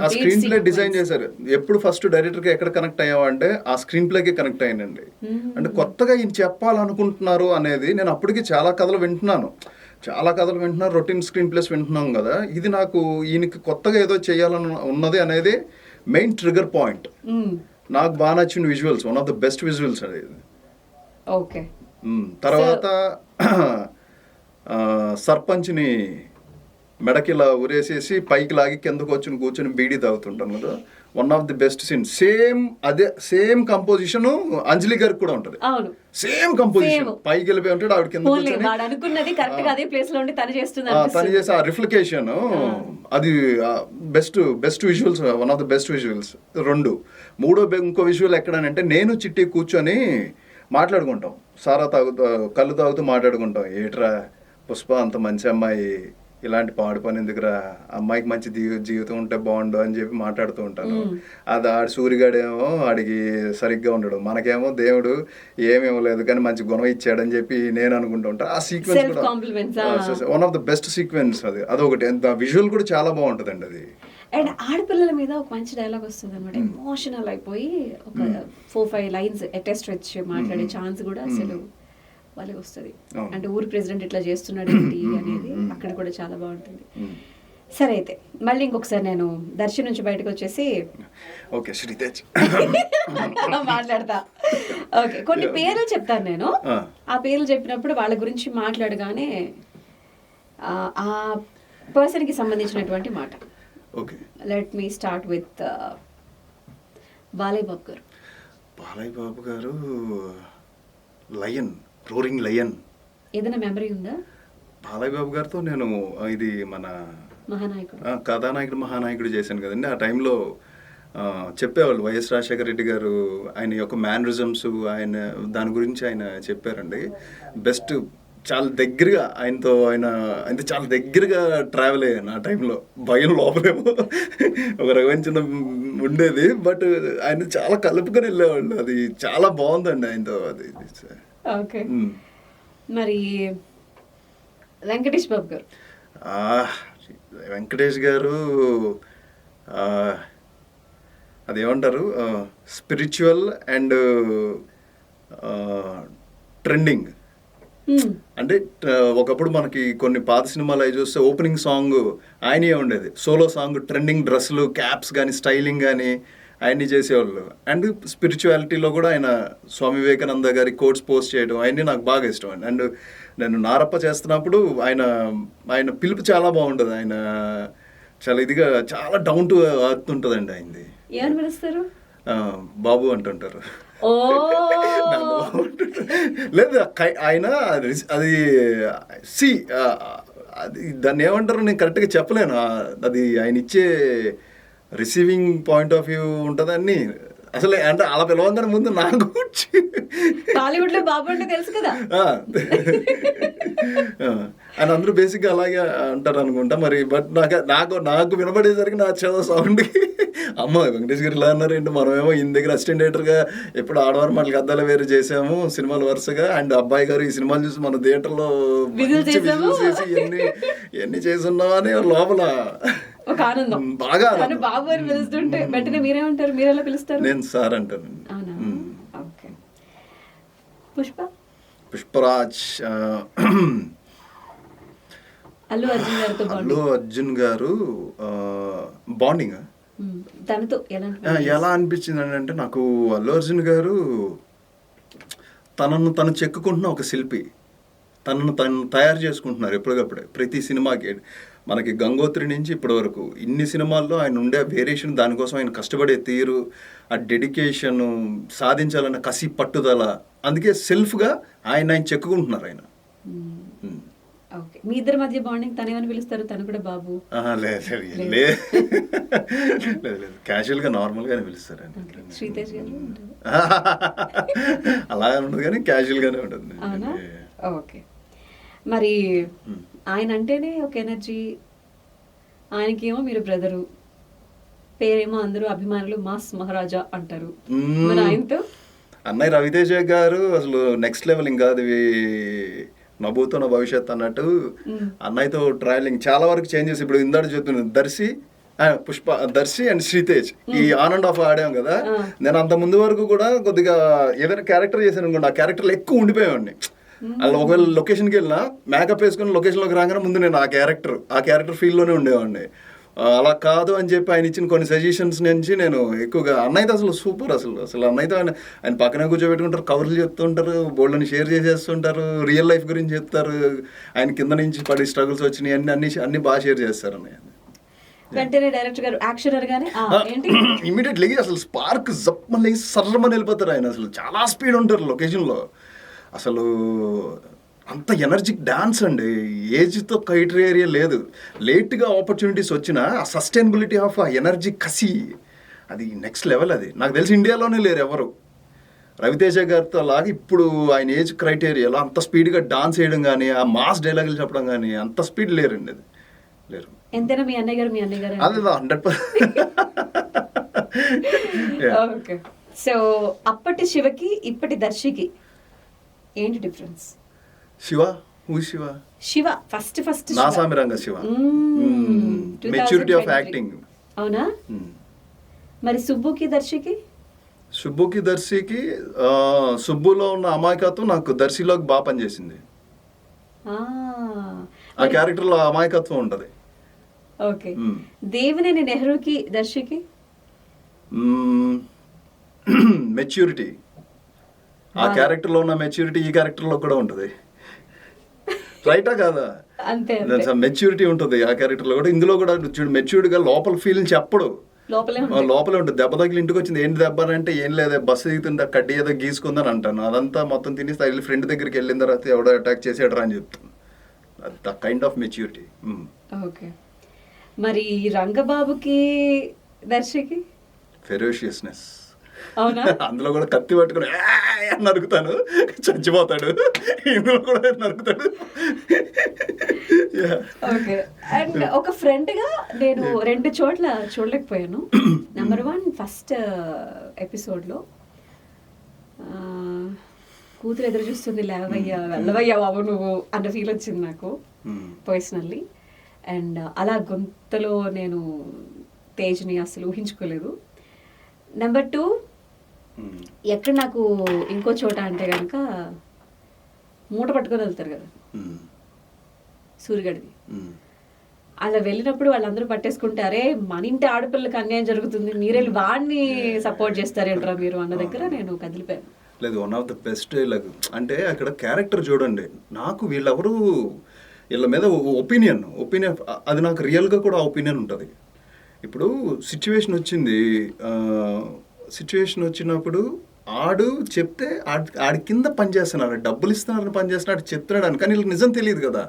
ఆ స్క్రీన్ ప్లే డిజైన్ చేశారు. ఎప్పుడు ఫస్ట్ డైరెక్టర్ కి ఎక్కడ కనెక్ట్ అయ్యామంటే ఆ స్క్రీన్ ప్లేకి కనెక్ట్ అయ్యానండి. అంటే కొత్తగా ఈయన చెప్పాలనుకుంటున్నారు అనేది, నేను అప్పటికి చాలా కథలు వింటున్నాను, రొటీన్ స్క్రీన్ ప్లేస్ వింటున్నాం కదా, ఇది నాకు ఈయనకి కొత్తగా ఏదో చేయాలని ఉన్నది అనేది మెయిన్ ట్రిగర్ పాయింట్. నాకు బాగా నచ్చిన visuals, one of the best visuals అది. ఓకే. తర్వాత సర్పంచ్ని మెడకిలా ఉరేసేసి పైకి లాగి కిందకు వచ్చి కూర్చొని బీడీ తాగుతుంటాం కదా, one of the best scene. Same composition Anjali గారికి కూడా ఉంటుంది, సేమ్ కంపోజిషన్. పైకి వెళ్ళిపోయి ఉంటాడు, ఆవిడ కింద తను చేసే ఆ రిఫ్లెక్షన్, అది best visuals, one of the best visuals. 2 మూడో ఇంకో విజువల్ ఎక్కడనంటే, నేను చిట్టి కూర్చొని మాట్లాడుకుంటాం, సారా కళ్ళు తాగుతూ మాట్లాడుకుంటాం, ఏట్రా పుష్ప అంత మంచి అమ్మాయి ఇలాంటి పాడు పని ఎందుకురా, అమ్మాయికి మంచి జీవితం ఉంటే బాగుండు అని చెప్పి మాట్లాడుతూ ఉంటాను. అది ఆడు సూర్యగాడేమో ఆడికి సరిగ్గా ఉండడు, మనకేమో దేవుడు ఏమేమో లేదు కానీ మంచి గుణం ఇచ్చాడని చెప్పి నేను అనుకుంటూ ఉంటాను. ఆ సీక్వెన్స్ కూడా one of the best sequence. అదొకటి. విజువల్ కూడా చాలా బాగుంటుందండి అది. అండ్ ఆడపిల్లల మీద ఒక మంచి డైలాగ్ వస్తుంది అనమాట, ఎమోషనల్ అయిపోయి ఒక 4-5 లైన్స్ అటెస్ట్ వచ్చి మాట్లాడే ఛాన్స్ కూడా అసలు వాళ్ళకి వస్తుంది. అంటే ఊరి ప్రెసిడెంట్ ఇట్లా చేస్తున్నాడు ఏంటి అనేది అక్కడ కూడా చాలా బాగుంటుంది. సరే, అయితే మళ్ళీ ఇంకొకసారి నేను దర్శనం నుంచి బయటకు వచ్చేసి ఓకే శ్రీతేజ్ మాట్లాడతా. ఓకే, కొన్ని పేర్లు చెప్తాను నేను. ఆ పేర్లు చెప్పినప్పుడు వాళ్ళ గురించి మాట్లాడగానే ఆ పర్సన్ కి సంబంధించినటువంటి మాట. Okay, let me start with Balayya Babu గారు. బాలయ్య బాబు గారు లయన్, రోరింగ్ లయన్. ఏదైనా మెమరీ ఉందా బాలయ్య బాబు గారితో? నేను ఇది మన మహానాయకుడు, కథానాయకుడు మహానాయకుడు చేశాను కదండి. ఆ టైంలో చెప్పేవాళ్ళు వైఎస్ రాజశేఖర రెడ్డి గారు ఆయన యొక్క మేనరిజమ్స్, ఆయన దాని గురించి ఆయన చెప్పారండి. బెస్ట్, చాలా దగ్గరగా ఆయన చాలా దగ్గరగా ట్రావెల్ అయ్యాను ఆ టైంలో. భయం లోపలేమో ఒక రకమైన చిన్న ఉండేది, బట్ ఆయన చాలా కలుపుకొని వెళ్ళేవాళ్ళు. అది చాలా బాగుందండి ఆయనతో. అది ఓకే. మరి వెంకటేష్ బాబు గారు? వెంకటేష్ గారు అదేమంటారు, స్పిరిచువల్ అండ్ ట్రెండింగ్. అంటే ఒకప్పుడు మనకి కొన్ని పాత సినిమాలు అవి చూస్తే ఓపెనింగ్ సాంగ్ ఆయనే ఉండేది, సోలో సాంగ్. ట్రెండింగ్ డ్రెస్సులు, క్యాప్స్ కానీ, స్టైలింగ్ కానీ ఆయన్ని చేసేవాళ్ళు. అండ్ స్పిరిచువాలిటీలో కూడా ఆయన స్వామి వివేకానంద గారి కోట్స్ పోస్ట్ చేయడం ఆయన్ని నాకు బాగా ఇష్టం అండి. అండ్ నేను నారప్ప చేస్తున్నప్పుడు ఆయన పిలుపు చాలా బాగుంటుంది. ఆయన చాలా ఇదిగా, చాలా డౌన్ టు అర్త్ ఉంటుందండి ఆయనది. ఏమని పిలుస్తారు? బాబు అంటుంటారు. లేదు, ఆయన అది అది దాన్ని ఏమంటారు నేను కరెక్ట్గా చెప్పలేను. అది ఆయన ఇచ్చే రిసీవింగ్ పాయింట్ ఆఫ్ వ్యూ ఉంటుందని అసలు. అంటే అలా పిలవంగానే ముందు నాకు టాలీవుడ్ లో బాబు అంటే తెలుసు కదా, అని అందరూ బేసిక్గా అలాగే అంటారు అనుకుంటా మరి. బట్ నాకు వినపడేసరికి నా చదువు సౌండ్కి అమ్మ వెంకటేష్ గారు ఇలా అన్నారు ఏంటి, మనమేమో ఈయన దగ్గర అసిస్టెంట్ డైరెక్టర్గా ఎప్పుడు ఆడవారు మనకి అద్దాలు వేరు చేసాము సినిమాలు వరుసగా. అండ్ అబ్బాయి గారు ఈ సినిమాలు చూసి మన థియేటర్లో చేసి ఎన్ని చేస్తున్నాం అని లోపల ఒక ఆనందం, బాగా బాబు అని పిలుస్తుంటే వెంటనే మీరేమంటారు? మీరు ఎలా పిలుస్తారు? నేను సార్ అంటాను. పుష్పరాజ్, అల్లు అర్జున్ గారు బాండింగ్ తనతో ఎలా అనిపించింది అంటే, నాకు అల్లు అర్జున్ గారు తను చెక్కుకుంటున్న ఒక శిల్పి, తను తయారు చేసుకుంటున్నారు ఎప్పటికప్పుడే. ప్రతి సినిమాకి మనకి గంగోత్రి నుంచి ఇప్పటి వరకు ఇన్ని సినిమాల్లో ఆయన ఉండే వేరియేషన్, దానికోసం ఆయన కష్టపడే తీరు, ఆ డెడికేషన్, సాధించాలన్న కసి, పట్టుదల, అందుకే సెల్ఫ్గా ఆయన చెక్కుకుంటున్నారు ఆయన. ఓకే, మీ ఇద్దరి మధ్య బాండింగ్ తను ఏమని పిలుస్తారు? తను కూడా బాబు? లేదు, క్యాజువల్గా నార్మల్గానే పిలుస్తారు. శ్రీతేజ్ గారు అలా ఉండదు కానీ క్యాజువల్గానే ఉంటుంది. ఓకే, మరి ఆయన అంటేనే ఒక ఎనర్జీ. ఆయనకేమో మీరు బ్రదరు, పేరేమో అందరూ అభిమానులు మాస్ మహారాజా అంటారు. మరి ఆయనతో అన్నయ్య రవితేజ గారు అసలు నెక్స్ట్ లెవెల్. ఇంకా అది నభూతో నా భవిష్యత్ అన్నట్టు అన్నయ్యతో ట్రావెలింగ్ చాలా వరకు చేంజెస్. ఇప్పుడు ఇందాక చెప్తున్నాను, దర్శి అండ్ శ్రీతేజ్ ఈ ఆన్ అండ్ ఆఫ్ ఆడాం కదా. నేను అంత ముందు వరకు కూడా కొద్దిగా ఏదైనా క్యారెక్టర్ చేశాను అనుకోండి, ఆ క్యారెక్టర్లో ఎక్కువ ఉండిపోయేవాడిని. అలా ఒకవేళ లొకేషన్కి వెళ్ళినా మేకప్ వేసుకుని లొకేషన్లోకి రాగానే ముందు నేను ఆ క్యారెక్టర్ ఫీల్డ్లోనే ఉండేవాడిని. అలా కాదు అని చెప్పి ఆయన ఇచ్చిన కొన్ని సజెషన్స్ నుంచి నేను ఎక్కువగా అన్నయ్యతో అసలు సూపర్. అసలు అన్నయ్యతో ఆయన పక్కనే కూర్చోబెట్టుకుంటారు, కవర్లు చెప్తుంటారు, బోల్డ్ని షేర్ చేసేస్తుంటారు, రియల్ లైఫ్ గురించి చెప్తారు, ఆయన కింద నుంచి పడి స్ట్రగుల్స్ వచ్చినాయి అన్ని బాగా షేర్ చేస్తారు అన్నయ్య. వెంటనే డైరెక్టర్ గారు యాక్షన్ అనగానే ఇమీడియట్లీ అసలు స్పార్క్ జప్పమని సర్రమని వెళ్ళిపోతారు ఆయన. అసలు చాలా స్పీడ్ ఉంటారు లొకేషన్లో. అసలు అంత ఎనర్జిక్ డాన్స్ అండి. ఏజ్తో క్రైటీరియా లేదు. లేట్గా ఆపర్చునిటీస్ వచ్చినా ఆ సస్టైనబిలిటీ ఆఫ్ ఆ ఎనర్జీ కసి అది నెక్స్ట్ లెవెల్. అది నాకు తెలిసి ఇండియాలోనే లేరు ఎవరు. రవితేజ గారితో అలాగే ఇప్పుడు ఆయన ఏజ్ క్రైటీరియాలో అంత స్పీడ్గా డాన్స్ వేయడం కానీ, ఆ మాస్ డైలాగులు చెప్పడం కానీ అంత స్పీడ్ లేరండి. అది లేరు. ఎంతైనా మీ అన్నయ్య గారు అది 100%. ఓకే. సో అప్పటి శివకి ఇప్పటి దర్శికి ఏంటి డిఫరెన్స్? శివ శివ ఫస్ట్ నాసామిరంగ శివ, మెచ్యూరిటీ ఆఫ్ యాక్టింగ్. అవునా? మరి సుబ్బుకి దర్శికి సుబ్బులో ఉన్న అమాయకత్వం నాకు దర్శిలోకి బాగా పనిచేసింది. ఆ క్యారెక్టర్ లో అమాయకత్వం ఉంటది. ఓకే. దేవినేని నెహ్రూకి దర్శికి మెచ్యూరిటీ, ఆ క్యారెక్టర్ లో ఉన్న మెచ్యూరిటీ ఈ క్యారెక్టర్ లో కూడా ఉంటది. రైటా కాదా? అంతే. మెచ్యూరిటీ ఉంటుంది ఆ క్యారెక్టర్ లో కూడా. ఇందులో కూడా చూడు, మెచ్యూర్డ్ గా లోపల ఫీలింగ్ చెప్పడు, లోపలే ఉంటుంది. దెబ్బ తగిలి ఇంటికి వచ్చింది, ఏంటి దెబ్బ అంటే ఏం లేదే బస్సు దిగుతుంది కడ్డీ ఏదో గీసుకుందని అంటాను. అదంతా మొత్తం తిని వెళ్ళి ఫ్రెండ్ దగ్గరికి వెళ్ళిన తర్వాత ఎవడో అటాక్ చేసాడరా అని చెప్తాను. The kind of maturity. Okay. మరి రంగబాబుకి దర్శకి ఫెరోషియస్నెస్. అవునా? అందులో కూడా కత్తి పట్టుకుని నరుకుతాను, చచ్చిపోతాడు. ఇందులో కూడా నరుకుతాడు. ఓకే. అండ్ ఒక ఫ్రెండ్ గా నేను 2 చోట్ల చూడలేకపోయాను. నెంబర్ 1 ఫస్ట్ ఎపిసోడ్ లో కూతురు ఎదురు చూస్తుంది, వెళ్ళవయ్యా బాబు నువ్వు అన్న ఫీల్ వచ్చింది నాకు పర్సనల్లీ. అండ్ అలా గొంతలో నేను తేజ్ని అసలు ఊహించుకోలేదు. నెంబర్ 2 ఎక్కడ నాకు ఇంకో చోట అంటే కనుక మూట పట్టుకొని వెళ్తారు కదా సూర్యగడిది. అలా వెళ్ళినప్పుడు వాళ్ళందరూ పట్టేసుకుంటారే, మన ఇంటి ఆడపిల్లకి అన్యాయం జరుగుతుంది, మీరెళ్ళి వాడిని సపోర్ట్ చేస్తారేంట్రా మీరు అన్న దగ్గర నేను కదిలిపోయాను. లేదు, one of the best dialogue. అంటే అక్కడ క్యారెక్టర్ చూడండి, నాకు వీళ్ళ మీద ఒపీనియన్ అది నాకు రియల్గా కూడా ఒపీనియన్ ఉంటుంది. ఇప్పుడు సిచ్యువేషన్ వచ్చినప్పుడు ఆడు చెప్తే ఆడి కింద పనిచేస్తున్నాడు, డబ్బులు ఇస్తున్నారని పనిచేస్తున్నాడు చెప్తున్నాడు, కానీ వీళ్ళకి నిజం తెలియదు కదా.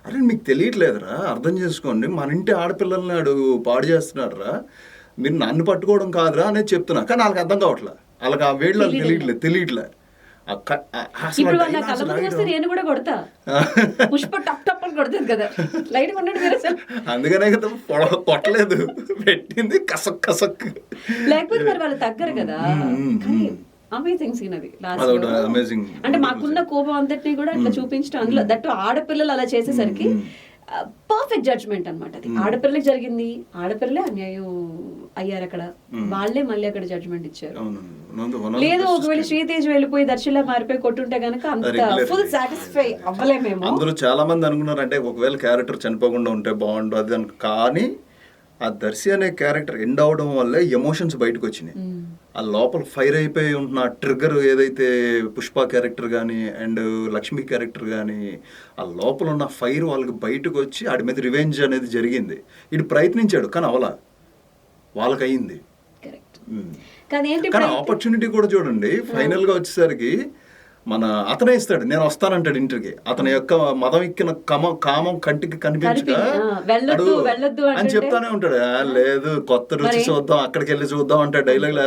అరే మీకు తెలియట్లేదురా, అర్థం చేసుకోండి, మన ఇంటి ఆడపిల్లల్ని ఆడు పాడు చేస్తున్నాడు రా, మీరు నన్ను పట్టుకోవడం కాదురా అనేది చెప్తున్నా. కానీ వాళ్ళకి అర్థం కావట్లే, వాళ్ళకి ఆ వేళ్ళు తెలియట్లే. అందుకనే కదా కొట్టలేదు, పెట్టింది కసక్ కసక్. లేకపోతే మరి వాళ్ళు తగ్గరు కదా. అమేజింగ్ సీన్ అది. అంటే మాకున్న కోపం అంతటినీ కూడా అట్లా చూపించడం, అందులో దట్టు ఆడపిల్లలు అలా చేసేసరికి పర్ఫెక్ట్ జడ్జ్మెంట్ అనమాట. అది ఆడపిల్లకి జరిగింది, ఆడపిల్లలే అన్యాయం అయ్యారు అక్కడ, వాళ్ళే మళ్ళీ అక్కడ జడ్జ్మెంట్ ఇచ్చారు. లేదు ఒకవేళ శ్రీతేజ్ వెళ్ళిపోయి దర్శిలా మారిపోయి కొట్టుంటే గనక అంత ఫుల్ సాటిస్ఫై అవ్వలేమేమో. అందరూ చాలా మంది అనుకున్నారు అంటే ఒకవేళ క్యారెక్టర్ చనిపోకుండా ఉంటే బాగుండు అది అని. కానీ ఆ దర్శి అనే క్యారెక్టర్ ఎండ్ అవడం వల్లే ఎమోషన్స్ బయటకు వచ్చినాయి. ఆ లోపల ఫైర్ అయిపోయి ఉంటున్న ట్రిగ్గర్ ఏదైతే పుష్ప క్యారెక్టర్ కానీ అండ్ లక్ష్మి క్యారెక్టర్ కానీ, ఆ లోపల ఉన్న ఫైర్ వాళ్ళకి బయటకు వచ్చి ఆడి మీద రివెంజ్ అనేది జరిగింది. ఇటు ప్రయత్నించాడు కానీ అవలా, వాళ్ళకి అయింది. కానీ ఆపర్చునిటీ కూడా చూడండి, ఫైనల్గా వచ్చేసరికి అతనే ఇస్తాడు, నేను వస్తానంటాడు ఇంటికి. అతని యొక్క మదం ఎక్కిన కామం కంటికి కనిపించగా అని చెప్తానే ఉంటాడు. లేదు కొత్త రుచి చూద్దాం, అక్కడికి వెళ్ళి చూద్దాం అంటే డైలాగ్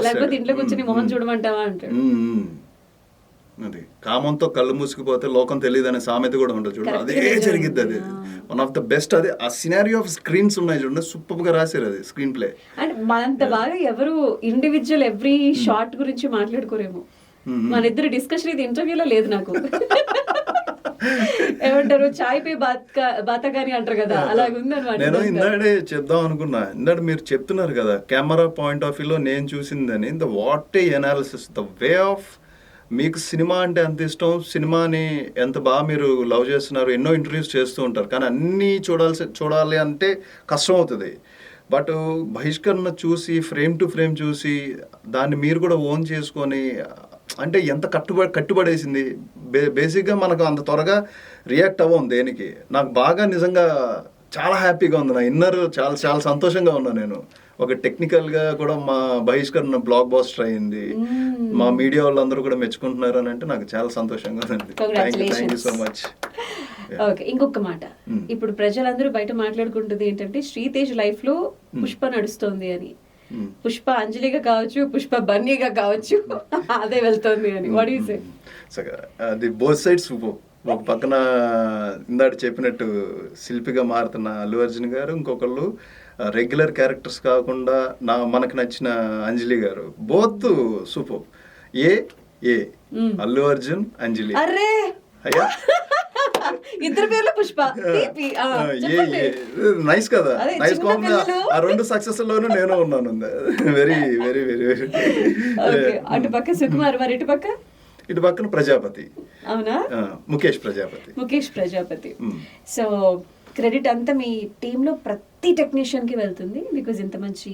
అది. కామంతో కళ్ళు మూసుకుపోతే లోకం తెలియదు అనే సామెత కూడా ఉంటుంది చూడండి, అదే జరిగిద్ది. అది వన్ ఆఫ్ ద బెస్ట్. అది ఆ సినారియో ఆఫ్ స్క్రీన్స్ ఉన్నాయి చూడండి, సూపర్ గా రాశారు అది స్క్రీన్ ప్లే. అండ్ మనంత బాగా ఎవరు ఇండివిజువల్ ఎవ్రీ షార్ట్ గురించి మాట్లాడుకోరేమో. మన ఇద్దరు డిస్కషన్ ఇది ఇంటర్వ్యూలో లేదు నాకు. ఏమంటారు, చాయ్ పే బాత గాని అంటారు కదా, అలాగుందన్నమాట. నేను ఇందాడే చెప్దాం అనుకున్నా, ఇందాడు మీరు చెప్తున్నారు కదా కెమెరా పాయింట్ ఆఫ్ వ్యూలో నేను చూసిందని. The what a analysis, the way of, మీకు సినిమా అంటే అంత ఇష్టం, సినిమాని ఎంత బాగా మీరు లవ్ చేస్తున్నారు, ఎన్నో ఇంటర్వ్యూస్ చేస్తూ ఉంటారు, కానీ అన్నీ చూడాలి అంటే కష్టం అవుతుంది. బట్ బహిష్కరణ చూసి ఫ్రేమ్ టు ఫ్రేమ్ చూసి దాన్ని మీరు కూడా ఓన్ చేసుకొని అంటే ఎంత కట్టుబడేసింది. బేసిక్గా మనకు అంత త్వరగా రియాక్ట్ అవ్వం దేనికి. నాకు బాగా నిజంగా చాలా హ్యాపీగా ఉంది, నా ఇన్నర్ చాలా చాలా సంతోషంగా ఉన్నా నేను. ఒక టెక్నికల్గా కూడా మా బహిష్కరణ బ్లాక్ బాస్టర్ అయింది, మా మీడియా వాళ్ళందరూ కూడా మెచ్చుకుంటున్నారు అని అంటే నాకు చాలా సంతోషంగా ఉంది. Thank you so much. Okay, ఇంకొక మాట, ఇప్పుడు ప్రజలందరూ బయట మాట్లాడుకుంటుంది ఏంటంటే శ్రీతేజ్ లైఫ్ లో పుష్ప నడుస్తోంది అని. పుష్ప అంజలిగా కావచ్చు, పుష్ప బన్నీగా కావచ్చు, అదే వెళ్తోంది అని. What you say? అది బోత్ సైడ్స్ ఒక పక్కన ఇందాక చెప్పినట్టు శిల్పిగా మారుతున్న అల్లు అర్జున్ గారు, ఇంకొకళ్ళు రెగ్యులర్ క్యారెక్టర్స్ కాకుండా మనకు నచ్చిన అంజలి గారు. Both super. ఏ ఏ అల్లు అర్జున్, అంజలి. అరే అయ్యా ఇద్దరు పేర్ల పుష్ప. నైస్ కదా, అదే నైస్ చిన్న కాంబినేషన్. పిల్లలు. ఆ రెండు సక్సెస్ లోనూ నేను ఉన్నాను. Very very very very. అటు పక్క సుకుమార్, మరి ఇటు పక్క ఇటు పక్కన ప్రజాపతి. అవునా, ముఖేష్ ప్రజాపతి. ముఖేష్ ప్రజాపతి. సో క్రెడిట్ అంతా మీ టీమ్ లో ప్రతి టెక్నీషియన్ కి వెళ్తుంది, బికాజ్ ఇంత మంచి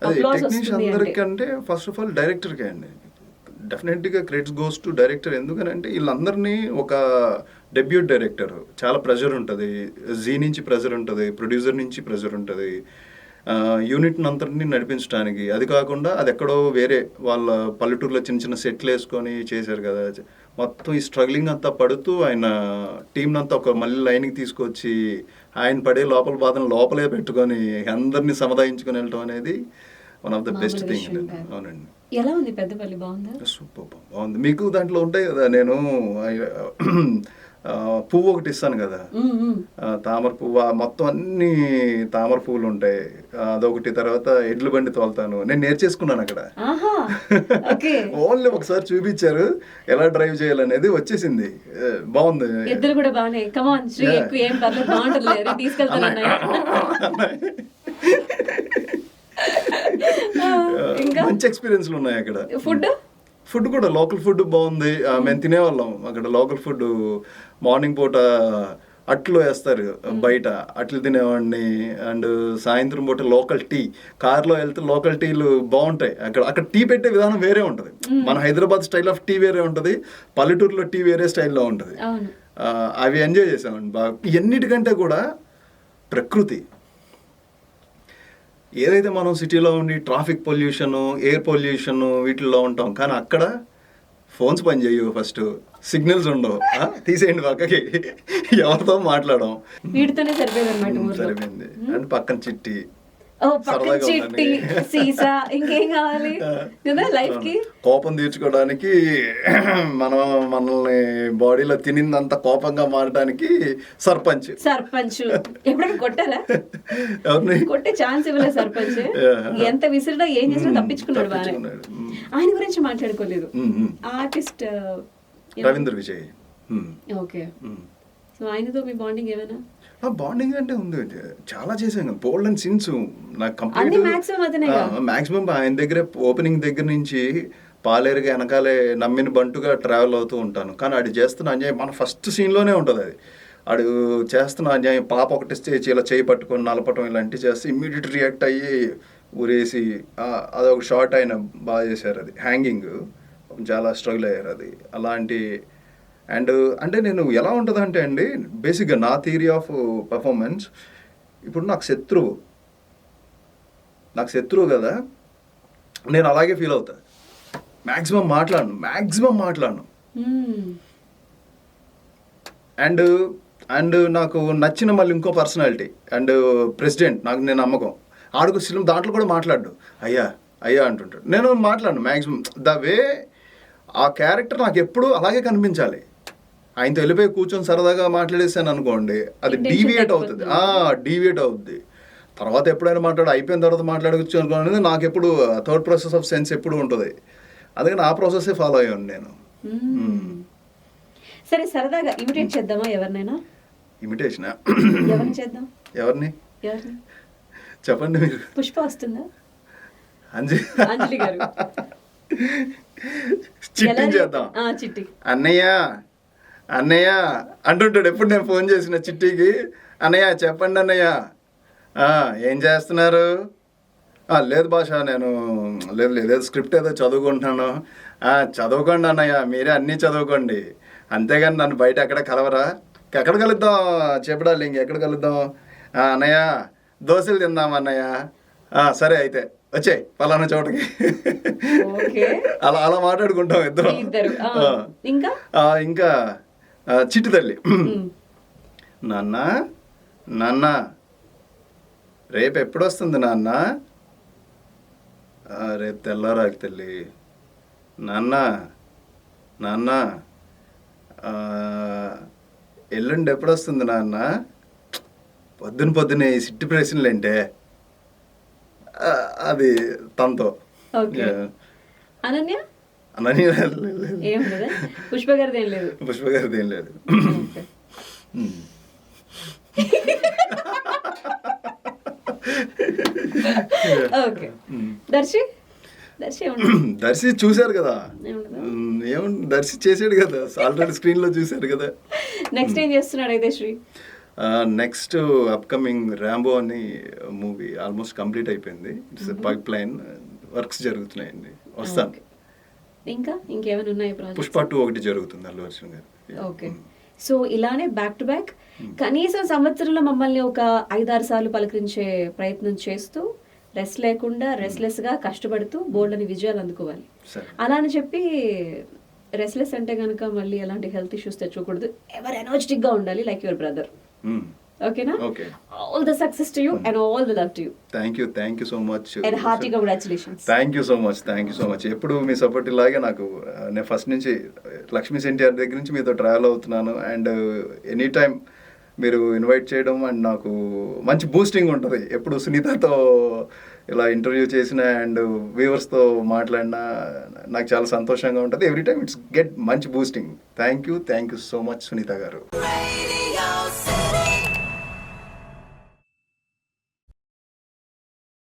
applause వస్తుంది అంటే. అందరికంటే ఫస్ట్ ఆఫ్ ఆల్ డైరెక్టర్కే అండి. డెఫినెట్గా క్రెడిట్స్ గోస్ టు డైరెక్టర్. ఎందుకనంటే వీళ్ళందరినీ ఒక డెబ్యూట్ డైరెక్టర్, చాలా ప్రెషర్ ఉంటుంది. జీ నుంచి ప్రెషర్ ఉంటుంది, ప్రొడ్యూసర్ నుంచి ప్రెషర్ ఉంటుంది, యూనిట్ని అంతటిని నడిపించడానికి. అది కాకుండా అది ఎక్కడో వేరే వాళ్ళ పల్లెటూరులో చిన్న చిన్న సెట్లు వేసుకొని చేశారు కదా. మొత్తం ఈ స్ట్రగ్లింగ్ అంతా పడుతూ ఆయన టీంని అంతా ఒక మళ్ళీ లైన్కి తీసుకొచ్చి ఆయన పడే లోపల బాధను లోపలే పెట్టుకొని అందరినీ సముదాయించుకొని వెళ్ళటం అనేది one of the best thing. అవునండి. ఎలా ఉంది పెద్దపల్లి? బాగుందా? సూపర్ బాగుంది. మీకు దాంట్లో ఉంటాయి కదా, నేను పువ్వు ఒకటి ఇస్తాను కదా, తామర పువ్వు, మొత్తం అన్ని తామర పువ్వులు ఉంటాయి. అదొకటి. తర్వాత ఎడ్ల బండి తోలుతాను, నేను నేర్చేసుకున్నాను అక్కడ. ఓన్లీ ఒకసారి చూపించారు ఎలా డ్రైవ్ చేయాలనేది, వచ్చేసింది. బాగుంది. ఇద్దరు కూడా బాగానే. కమాన్ శ్రీ, ఎక్కువ ఏం పర్లేదు, బాగుంటుంది, తీసుకెళ్తాను. మంచి ఎక్స్పీరియన్స్లు ఉన్నాయి అక్కడ. ఫుడ్ కూడా లోకల్ ఫుడ్ బాగుంది. మేము తినేవాళ్ళం అక్కడ లోకల్ ఫుడ్. మార్నింగ్ పూట అట్లు వేస్తారు బయట, అట్లు తినేవాడిని. అండ్ సాయంత్రం పూట లోకల్ టీ, కార్లో వెళ్తే లోకల్ టీలు బాగుంటాయి అక్కడ. అక్కడ టీ పెట్టే విధానం వేరే ఉంటుంది. మన హైదరాబాద్ స్టైల్ ఆఫ్ టీ వేరే ఉంటుంది, పల్లెటూరులో టీ వేరే స్టైల్లో ఉంటుంది. అవి ఎంజాయ్ చేసామండి బాగా. ఎన్నిటికంటే కూడా ప్రకృతి. ఏదైతే మనం సిటీలో ఉండి ట్రాఫిక్ పొల్యూషన్, ఎయిర్ పొల్యూషన్ వీటిల్లో ఉంటాం, కానీ అక్కడ ఫోన్స్ పని చేయవు, ఫస్ట్ సిగ్నల్స్ ఉండవు, తీసేయండి పక్కకి, ఎవరితో మాట్లాడడం. వీటితోనే సరిపోయింది. సరిపోయింది. అండ్ పక్కన చిట్టి, సీసా, ఇంకేం కావాలి కదా లైఫ్ కి. కోపం తీర్చుకోవడానికి, మనల్ని బాడీలో తినిందంత కోపంగా మారడానికి సర్పంచ్. ఎప్పుడైనా కొట్టారా? కొట్టే ఛాన్స్ ఇవ్వలేదు సర్పంచ్. ఎంత విసిరినా ఏం చేసినా తప్పించుకున్నాడు బాగా. ఆయన గురించి మాట్లాడుకోలేదు. Artist Ravindra Vijay. Okay. So ఆయనతో మీ బాండింగ్ ఏమైనా? బాండింగ్ అంటే ఉంది, చాలా చేశాను. బోల్డ్ అండ్ సీన్స్ నాకు కంప్లీట్ మాక్సిమం ఆయన దగ్గర ఓపెనింగ్ దగ్గర నుంచి పాలేరుగా వెనకాలే నమ్మిన బంటుగా ట్రావెల్ అవుతూ ఉంటాను. కానీ ఆడు చేస్తున్న అన్యాయం మన ఫస్ట్ సీన్లోనే ఉంటుంది. అది ఆడు చేస్తున్న అన్యాయం, పాప ఒకటి స్టేజ్ ఇలా చేయి పట్టుకొని నలపటం ఇలాంటివి చేస్తే ఇమ్మీడియట్ రియాక్ట్ అయ్యి ఊరేసి, అదొక షార్ట్ ఆయన బాగా చేశారు. అది హ్యాంగింగ్, చాలా స్ట్రగుల్ అయ్యారు అది. అలాంటి అండ్ అంటే నేను ఎలా ఉంటుందంటే అండి, బేసిక్గా నా థియరీ ఆఫ్ పర్ఫార్మెన్స్, ఇప్పుడు నాకు శత్రువు కదా, నేను అలాగే ఫీల్ అవుతా. మ్యాక్సిమం మాట్లాడను. అండ్ నాకు నచ్చిన మళ్ళీ ఇంకో పర్సనాలిటీ అండ్ ప్రెసిడెంట్, నాకు నేను నమ్మకం. ఆడుకు సినిమా దాంట్లో కూడా మాట్లాడు, అయ్యా అంటుంటాడు. నేను మాట్లాడను మ్యాక్సిమం. ద వే ఆ క్యారెక్టర్ నాకు ఎప్పుడు అలాగే కనిపించాలి. ఆయనతో వెళ్ళిపోయి కూర్చొని సరదాగా మాట్లాడేసాను అనుకోండి, అది డీవియేట్ అవుతుంది. తర్వాత ఎప్పుడైనా అయిపోయిన తర్వాత మాట్లాడవచ్చు అనుకోండి, నాకు ఎప్పుడు థర్డ్ ప్రాసెస్ ఆఫ్ సెన్స్ ఎప్పుడు ఉంటుంది. అందుకని ఆ ప్రాసెస్ ఫాలో అయ్యాను నేను. సరే, సరదాగా ఇమిటేట్ చేద్దామా ఎవరినైనా? ఇమిటేషన్ ఎవరిని చేద్దాం? ఎవరిని చెప్పండి మీరు. పుష్ప వస్తుందా? అంజలి గారు. చిట్టి చేద్దాం. చిట్టి అన్నయ్య అంటుంటాడు ఎప్పుడు నేను ఫోన్ చేసిన చిట్టికి. అన్నయ్య చెప్పండి అన్నయ్య, ఏం చేస్తున్నారు? లేదు భాష, నేను లేదు స్క్రిప్ట్ ఏదో చదువుకుంటున్నాను. చదువుకోండి అన్నయ్య, మీరే అన్నీ చదువుకోండి, అంతేగాని నన్ను బయట ఎక్కడ కలవరా. ఎక్కడ కలుద్దాం చెప్పడాలి, ఇంకెక్కడ కలుద్దాం? అన్నయ్య దోశలు తిందాం అన్నయ్య. సరే అయితే వచ్చే పలానా చోటకి. అలా మాట్లాడుకుంటాం ఇద్దరు. ఇంకా చిట్టి తల్లి, నాన్న రేపు ఎప్పుడు వస్తుంది నాన్న? రేపు తెల్లారాకి తల్లి. నాన్న ఎల్లుండి ఎప్పుడు వస్తుంది నాన్న? పొద్దునే ఈ సిట్టి ప్రశ్నలు ఏంటే అది తనతో. ఓకే. అనన్య అనన్య ఏం లేదా? పుష్ప గారిది ఏం లేదు. పుష్ప గారిది ఏం లేదు. ఓకే. ఓకే. దర్శి ఏముండదు. దర్శి చూశారు కదా, ఏముండదా? ఏముంది, దర్శి చేసాడు కదా, ఆల్రెడీ స్క్రీన్ లో చూశారు కదా. నెక్స్ట్ ఏం చేస్తున్నాడు అయితే శ్రీ? నెక్స్ట్ అప్కమింగ్ ర్యాంబో అని మూవీ ఆల్మోస్ట్ కంప్లీట్ అయిపోయింది. ఇట్స్ పైప్ లైన్ వర్క్స్ జరుగుతున్నాయండి, వస్తాను. ఇంకేమైనా ఉన్నాయి ప్రాజెక్ట్స్? పుష్ప 2 ఒకటి జరుగుతుంది అల్లు అర్జున్ గారు. ఓకే. సో ఇలానే బ్యాక్ టు బ్యాక్ కనీసం సంవత్సరంలో మమ్మల్ని ఒక 5-6 సార్లు పలకరించే ప్రయత్నం చేస్తూ రెస్ట్ లేకుండా రెస్ట్లెస్ గా కష్టపడుతూ బోల్డని విజయాలు అందుకోవాలి. అలా అని చెప్పి రెస్ట్లెస్ అంటే కనుక మళ్ళీ ఎలాంటి హెల్త్ ఇష్యూస్ తెచ్చుకోకూడదు. ఎవరు ఎనర్జెటిక్ గా ఉండాలి, లైక్ యువర్ బ్రదర్. ఓకేనా? Okay. All the success to you and all the love to you. Thank you so much and hearty congratulations. Thank you so much. ఎప్పుడు మీ సపోర్ట్ ఇలాగే నాకు, నేను ఫస్ట్ నుంచి లక్ష్మీ ఎన్టీఆర్ దగ్గర నుంచి మీతో ట్రావెల్ అవుతున్నాను. అండ్ ఎనీ టైం మీరు ఇన్వైట్ చేయడం అండ్ నాకు మంచి బూస్టింగ్ ఉంటుంది. ఎప్పుడు సునీతతో ఇలా ఇంటర్వ్యూ చేసిన అండ్ వ్యూవర్స్తో మాట్లాడినా నాకు చాలా సంతోషంగా ఉంటుంది. ఎవ్రీ టైమ్ ఇట్స్ గెట్ మంచి boosting. Thank you so much Sunitha గారు.